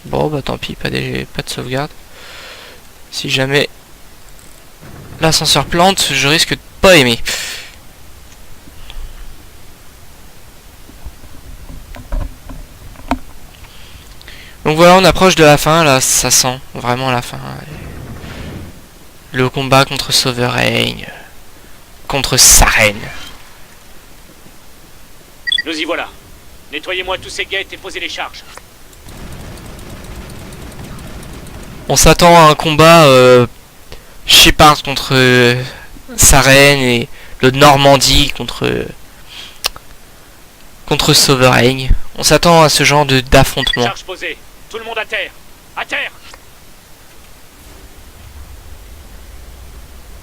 Bon bah tant pis, pas de sauvegarde. Si jamais l'ascenseur plante, je risque de pas aimer. Donc voilà, on approche de la fin, là ça sent vraiment la fin. Le combat contre Sovereign, contre Sarene. Nous y voilà. Nettoyez-moi tous ces gates et posez les charges. On s'attend à un combat Shepard contre Sarene et le Normandie contre Sovereign. On s'attend à ce genre d'affrontement. Charge posée. Tout le monde à terre. À terre.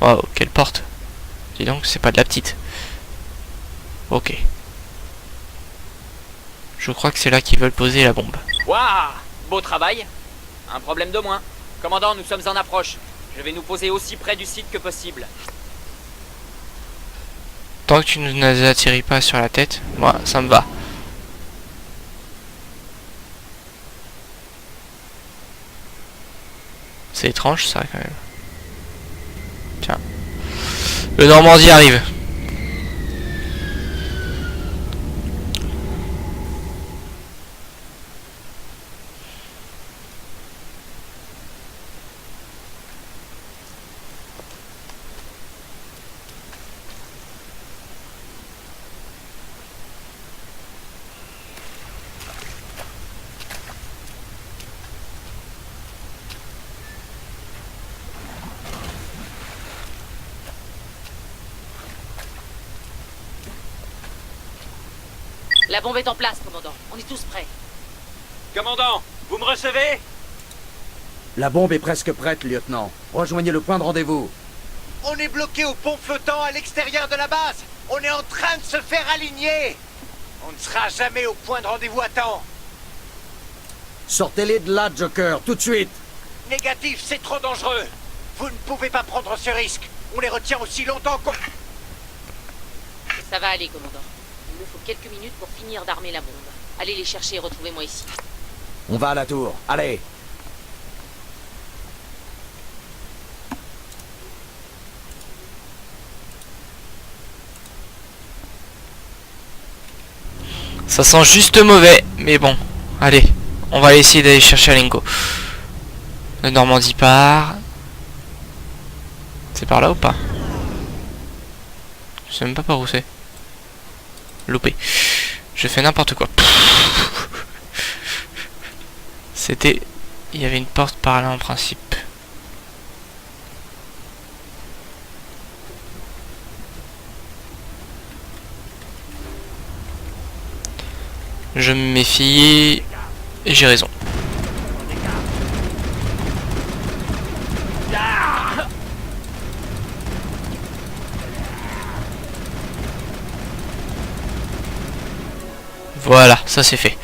Oh, quelle porte. Dis donc, c'est pas de la petite. Ok. Je crois que c'est là qu'ils veulent poser la bombe. Waouh! Beau travail. Un problème de moins. Commandant, nous sommes en approche. Je vais nous poser aussi près du site que possible. Tant que tu ne nous atterris pas sur la tête, moi, ça me va. C'est étrange ça quand même. Tiens. Le Normandie arrive. La bombe est en place, commandant. On est tous prêts. Commandant, vous me recevez? La bombe est presque prête, lieutenant. Rejoignez le point de rendez-vous. On est bloqué au pont flottant à l'extérieur de la base. On est en train de se faire aligner. On ne sera jamais au point de rendez-vous à temps. Sortez-les de là, Joker, tout de suite. Négatif, c'est trop dangereux. Vous ne pouvez pas prendre ce risque. On les retient aussi longtemps qu'on... Ça va aller, commandant. Il me faut quelques minutes pour finir d'armer la bombe. Allez les chercher et retrouvez-moi ici. On va à la tour. Allez. Ça sent juste mauvais, mais bon. Allez, on va essayer d'aller chercher Alenko. Le Normandie part. C'est par là ou pas? Je sais même pas par où c'est. Loupé. Je fais n'importe quoi. C'était... Il y avait une porte par là en principe. Je me méfie... Et j'ai raison. Voilà, ça c'est fait.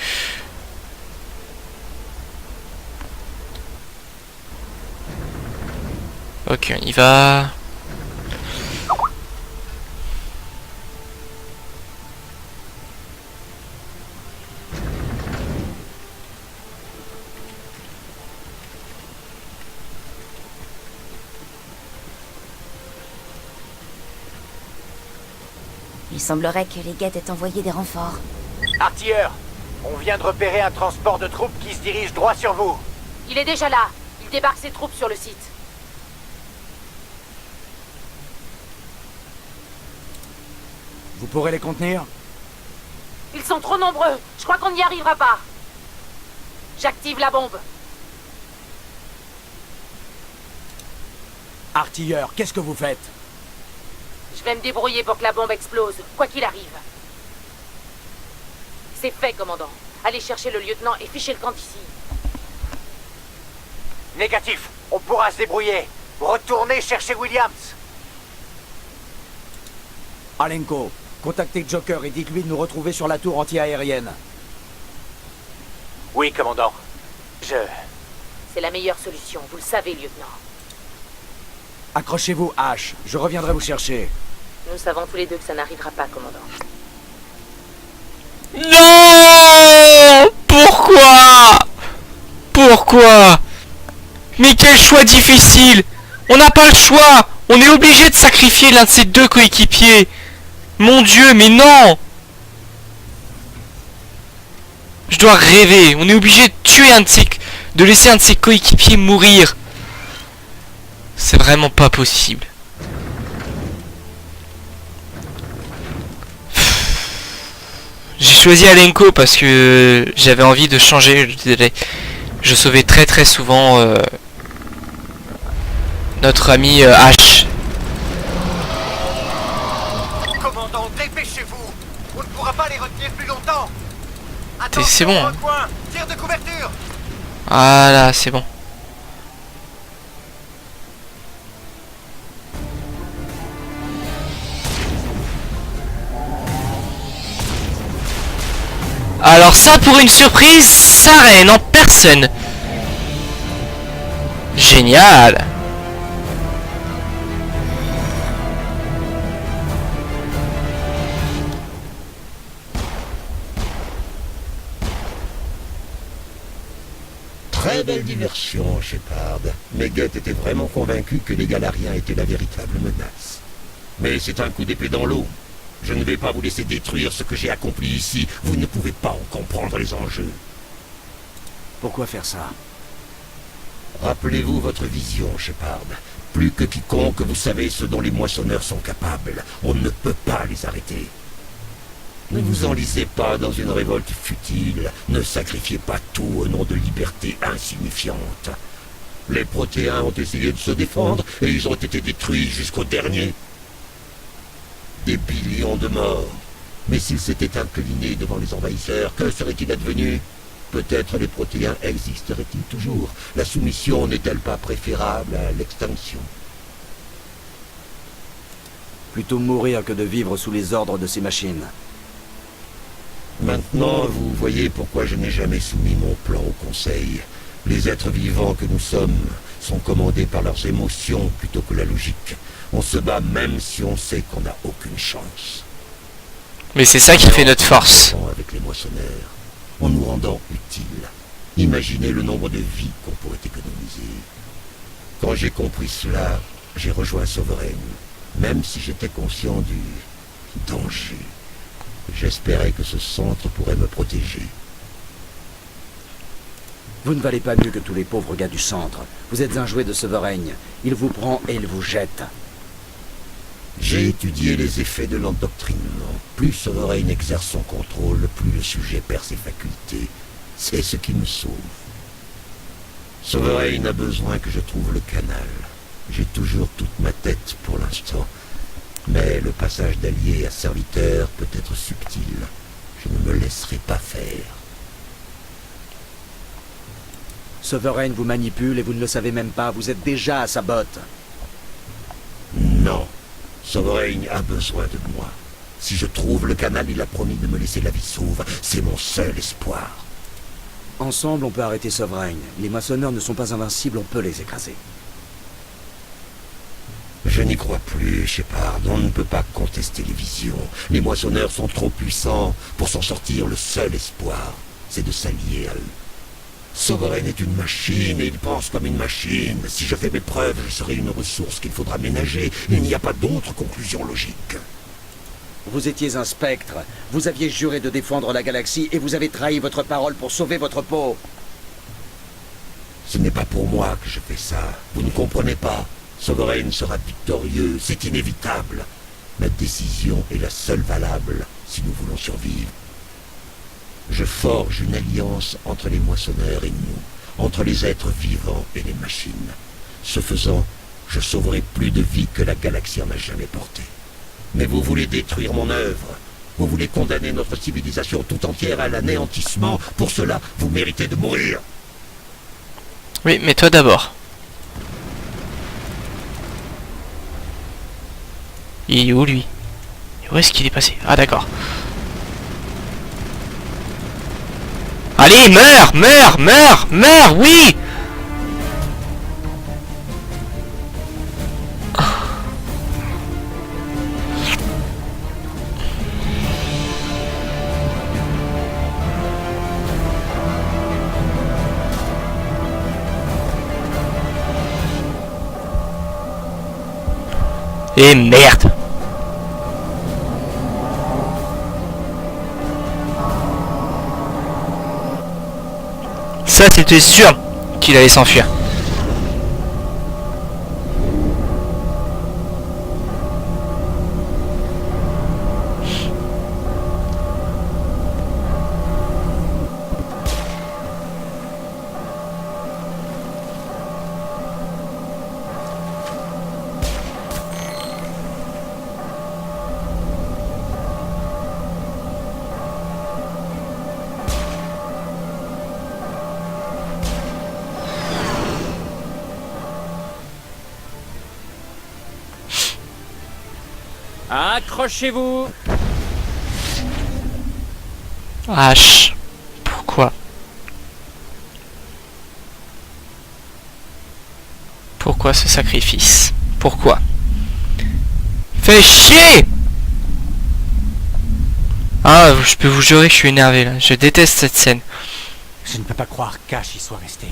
Ok, on y va. Il semblerait que les Geth aient envoyé des renforts. Artilleur, on vient de repérer un transport de troupes qui se dirige droit sur vous. Il est déjà là. Il débarque ses troupes sur le site. Vous pourrez les contenir? Ils sont trop nombreux. Je crois qu'on n'y arrivera pas. J'active la bombe. Artilleur, qu'est-ce que vous faites? Je vais me débrouiller pour que la bombe explose, quoi qu'il arrive. C'est fait, commandant. Allez chercher le lieutenant et fichez le camp d'ici. Négatif, on pourra se débrouiller. Retournez chercher Williams. Alenko, contactez Joker et dites-lui de nous retrouver sur la tour anti-aérienne. Oui, commandant. C'est la meilleure solution, vous le savez, lieutenant. Accrochez-vous, Ash. Je reviendrai vous chercher. Nous savons tous les deux que ça n'arrivera pas, commandant. Non! Pourquoi? Pourquoi? Mais quel choix difficile! On n'a pas le choix! On est obligé de sacrifier l'un de ses deux coéquipiers! Mon Dieu, mais non! Je dois rêver! On est obligé de tuer de laisser un de ses coéquipiers mourir! C'est vraiment pas possible. J'ai choisi Alenko parce que j'avais envie de changer. Je sauvais très souvent notre ami H. Commandant, dépêchez-vous. On ne pourra pas les retenir plus longtemps. C'est bon. Tire de couverture. Voilà, c'est bon. Alors ça, pour une surprise, Saren en personne. Génial. Très belle diversion, Shepard. Mais Geth était vraiment convaincu que les Galariens étaient la véritable menace. Mais c'est un coup d'épée dans l'eau. Je ne vais pas vous laisser détruire ce que j'ai accompli ici. Vous ne pouvez pas en comprendre les enjeux. Pourquoi faire ça? Rappelez-vous votre vision, Shepard. Plus que quiconque, vous savez ce dont les moissonneurs sont capables. On ne peut pas les arrêter. Ne vous enlisez pas dans une révolte futile. Ne sacrifiez pas tout au nom de libertés insignifiantes. Les Protéens ont essayé de se défendre et ils ont été détruits jusqu'au dernier. Des billions de morts. Mais s'il s'était incliné devant les envahisseurs, que serait-il advenu? Peut-être les protéins existeraient-ils toujours? La soumission n'est-elle pas préférable à l'extinction? Plutôt mourir que de vivre sous les ordres de ces machines. Maintenant, vous voyez pourquoi je n'ai jamais soumis mon plan au Conseil. Les êtres vivants que nous sommes sont commandés par leurs émotions plutôt que la logique. On se bat même si on sait qu'on n'a aucune chance. Mais c'est ça qui fait notre force. Avec les moissonneurs, en nous rendant utiles. Imaginez le nombre de vies qu'on pourrait économiser. Quand j'ai compris cela, j'ai rejoint Sovereign, même si j'étais conscient du danger. J'espérais que ce centre pourrait me protéger. Vous ne valez pas mieux que tous les pauvres gars du centre. Vous êtes un jouet de Sovereign. Il vous prend et il vous jette. J'ai étudié les effets de l'endoctrinement. Plus Sovereign exerce son contrôle, plus le sujet perd ses facultés. C'est ce qui me sauve. Sovereign a besoin que je trouve le canal. J'ai toujours toute ma tête pour l'instant. Mais le passage d'allié à serviteur peut être subtil. Je ne me laisserai pas faire. Sovereign vous manipule et vous ne le savez même pas. Vous êtes déjà à sa botte. Non. Sovereign a besoin de moi. Si je trouve le canal, il a promis de me laisser la vie sauve. C'est mon seul espoir. Ensemble, on peut arrêter Sovereign. Les moissonneurs ne sont pas invincibles, on peut les écraser. Je n'y crois plus, Shepard. On ne peut pas contester les visions. Les moissonneurs sont trop puissants. Pour s'en sortir, le seul espoir, c'est de s'allier à eux. Sovereign est une machine et il pense comme une machine. Si je fais mes preuves, je serai une ressource qu'il faudra ménager. Il n'y a pas d'autre conclusion logique. Vous étiez un spectre. Vous aviez juré de défendre la galaxie et vous avez trahi votre parole pour sauver votre peau. Ce n'est pas pour moi que je fais ça. Vous ne comprenez pas. Sovereign sera victorieux, c'est inévitable. Ma décision est la seule valable si nous voulons survivre. Je forge une alliance entre les moissonneurs et nous, entre les êtres vivants et les machines. Ce faisant, je sauverai plus de vies que la galaxie en a jamais porté. Mais vous voulez détruire mon œuvre. Vous voulez condamner notre civilisation tout entière à l'anéantissement. Pour cela, vous méritez de mourir. Oui, mais toi d'abord. Il est où lui? Où est-ce qu'il est passé? Ah d'accord. Allez, meurs, meurs, meurs, meurs, oui. Et merde. Ça, c'était sûr qu'il allait s'enfuir. Accrochez-vous. H. Pourquoi? Pourquoi ce sacrifice? Pourquoi? Fais chier! Ah, je peux vous jurer que je suis énervé là. Je déteste cette scène. Je ne peux pas croire qu'Ash y soit resté.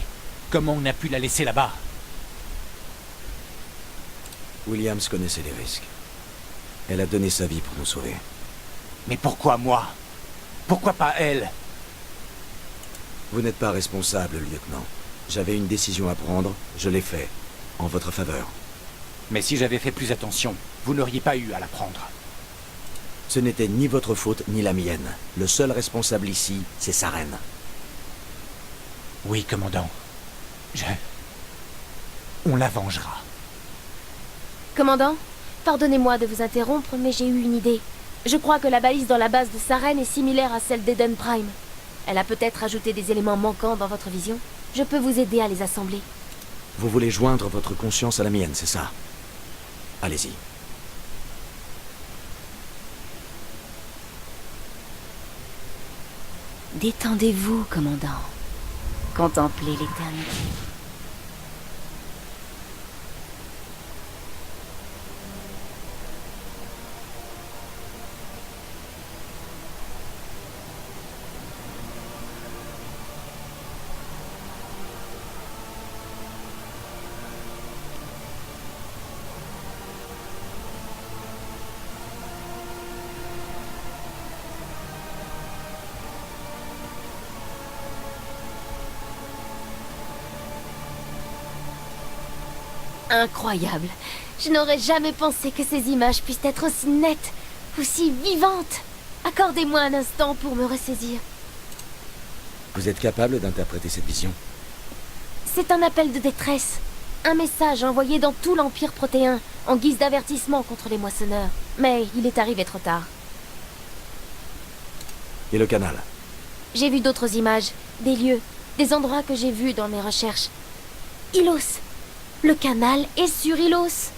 Comment on a pu la laisser là-bas? Williams connaissait les risques. Elle a donné sa vie pour nous sauver. Mais pourquoi moi? Pourquoi pas elle? Vous n'êtes pas responsable, lieutenant. J'avais une décision à prendre, je l'ai fait. En votre faveur. Mais si j'avais fait plus attention, vous n'auriez pas eu à la prendre. Ce n'était ni votre faute, ni la mienne. Le seul responsable ici, c'est Saren. Oui, commandant. On la vengera. Commandant, pardonnez-moi de vous interrompre, mais j'ai eu une idée. Je crois que la balise dans la base de Saren est similaire à celle d'Eden Prime. Elle a peut-être ajouté des éléments manquants dans votre vision. Je peux vous aider à les assembler. Vous voulez joindre votre conscience à la mienne, c'est ça? Allez-y. Détendez-vous, commandant. Contemplez l'éternité. Incroyable. Je n'aurais jamais pensé que ces images puissent être aussi nettes, aussi vivantes. Accordez-moi un instant pour me ressaisir. Vous êtes capable d'interpréter cette vision? C'est un appel de détresse. Un message envoyé dans tout l'Empire protéen, en guise d'avertissement contre les moissonneurs. Mais il est arrivé trop tard. Et le canal? J'ai vu d'autres images, des lieux, des endroits que j'ai vus dans mes recherches. Ilos. Le canal est sur Ilos.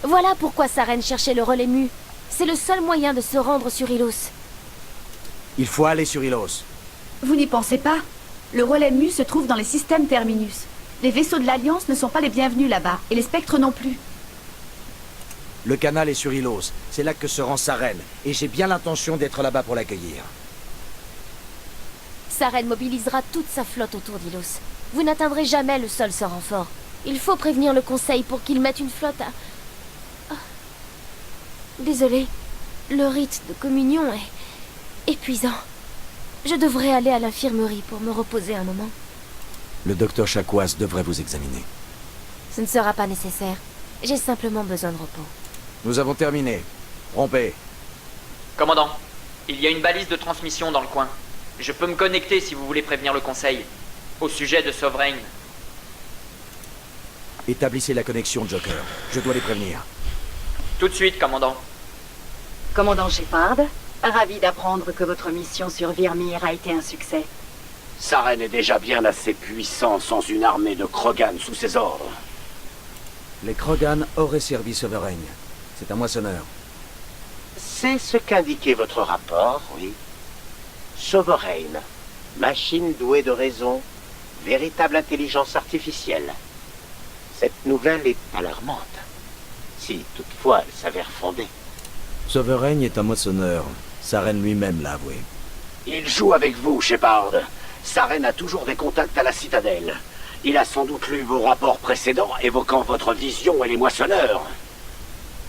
Voilà pourquoi Saren cherchait le relais mu. C'est le seul moyen de se rendre sur Ilos. Il faut aller sur Ilos. Vous n'y pensez pas? Le relais mu se trouve dans les systèmes Terminus. Les vaisseaux de l'Alliance ne sont pas les bienvenus là-bas, et les spectres non plus. Le canal est sur Ilos. C'est là que se rend Saren, et j'ai bien l'intention d'être là-bas pour l'accueillir. Saren mobilisera toute sa flotte autour d'Ilos. Vous n'atteindrez jamais le sol sans renfort. Il faut prévenir le Conseil pour qu'il mette une flotte à... Oh. Désolée, le rite de communion est épuisant. Je devrais aller à l'infirmerie pour me reposer un moment. Le docteur Chakwas devrait vous examiner. Ce ne sera pas nécessaire. J'ai simplement besoin de repos. Nous avons terminé. Rompez. Commandant, il y a une balise de transmission dans le coin. Je peux me connecter si vous voulez prévenir le Conseil. Au sujet de Sovereign. Établissez la connexion, Joker. Je dois les prévenir. Tout de suite, commandant. Commandant Shepard, ravi d'apprendre que votre mission sur Virmir a été un succès. Saren est déjà bien assez puissant sans une armée de Krogan sous ses ordres. Les Krogan auraient servi Sovereign. C'est un moissonneur. C'est ce qu'indiquait votre rapport, oui. Sovereign, machine douée de raison, véritable intelligence artificielle. Cette nouvelle est alarmante. Si toutefois elle s'avère fondée. Sovereign est un moissonneur. Saren lui-même l'a avoué. Il joue avec vous, Shepard. Saren a toujours des contacts à la citadelle. Il a sans doute lu vos rapports précédents évoquant votre vision et les moissonneurs.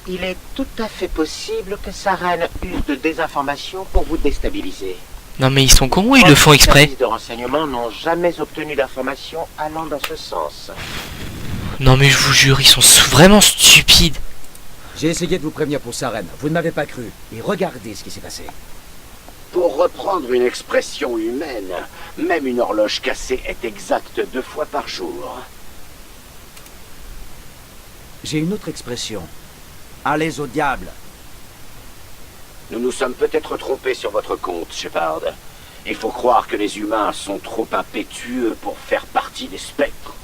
Il est tout à fait possible que Saren use de désinformation pour vous déstabiliser. Non mais ils sont cons ou ils le font exprès? Les services de renseignement n'ont jamais obtenu d'informations allant dans ce sens. Non mais je vous jure, ils sont vraiment stupides. J'ai essayé de vous prévenir pour Saren. Vous ne m'avez pas cru. Et regardez ce qui s'est passé. Pour reprendre une expression humaine, même une horloge cassée est exacte 2 fois par jour. J'ai une autre expression. Allez au diable. Nous nous sommes peut-être trompés sur votre compte, Shepard. Il faut croire que les humains sont trop impétueux pour faire partie des spectres.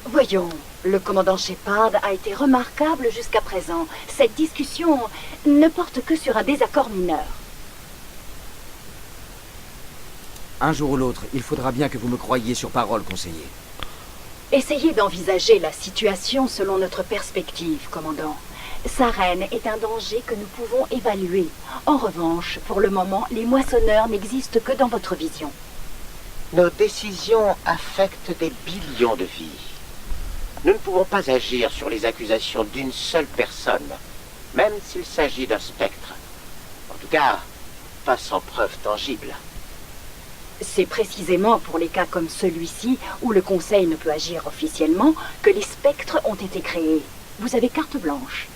Voyons, le commandant Shepard a été remarquable jusqu'à présent. Cette discussion ne porte que sur un désaccord mineur. Un jour ou l'autre, il faudra bien que vous me croyiez sur parole, conseiller. Essayez d'envisager la situation selon notre perspective, commandant. Saren est un danger que nous pouvons évaluer. En revanche, pour le moment, les moissonneurs n'existent que dans votre vision. Nos décisions affectent des billions de vies. Nous ne pouvons pas agir sur les accusations d'une seule personne, même s'il s'agit d'un spectre. En tout cas, pas sans preuve tangible. C'est précisément pour les cas comme celui-ci, où le Conseil ne peut agir officiellement, que les spectres ont été créés. Vous avez carte blanche.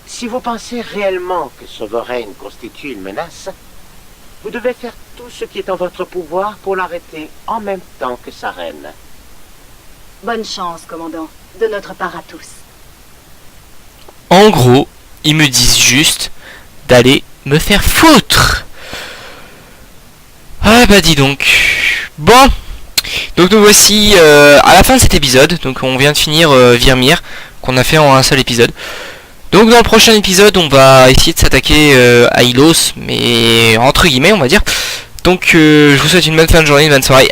Si vous pensez réellement que Sovereign constitue une menace, vous devez faire tout ce qui est en votre pouvoir pour l'arrêter en même temps que Saren. Bonne chance, commandant, de notre part à tous. En gros, ils me disent juste d'aller me faire foutre. Ah bah dis donc. Bon, donc nous voici à la fin de cet épisode. Donc on vient de finir Virmir, qu'on a fait en un seul épisode. Donc dans le prochain épisode on va essayer de s'attaquer à Ilos, mais entre guillemets on va dire. Donc je vous souhaite une bonne fin de journée, une bonne soirée.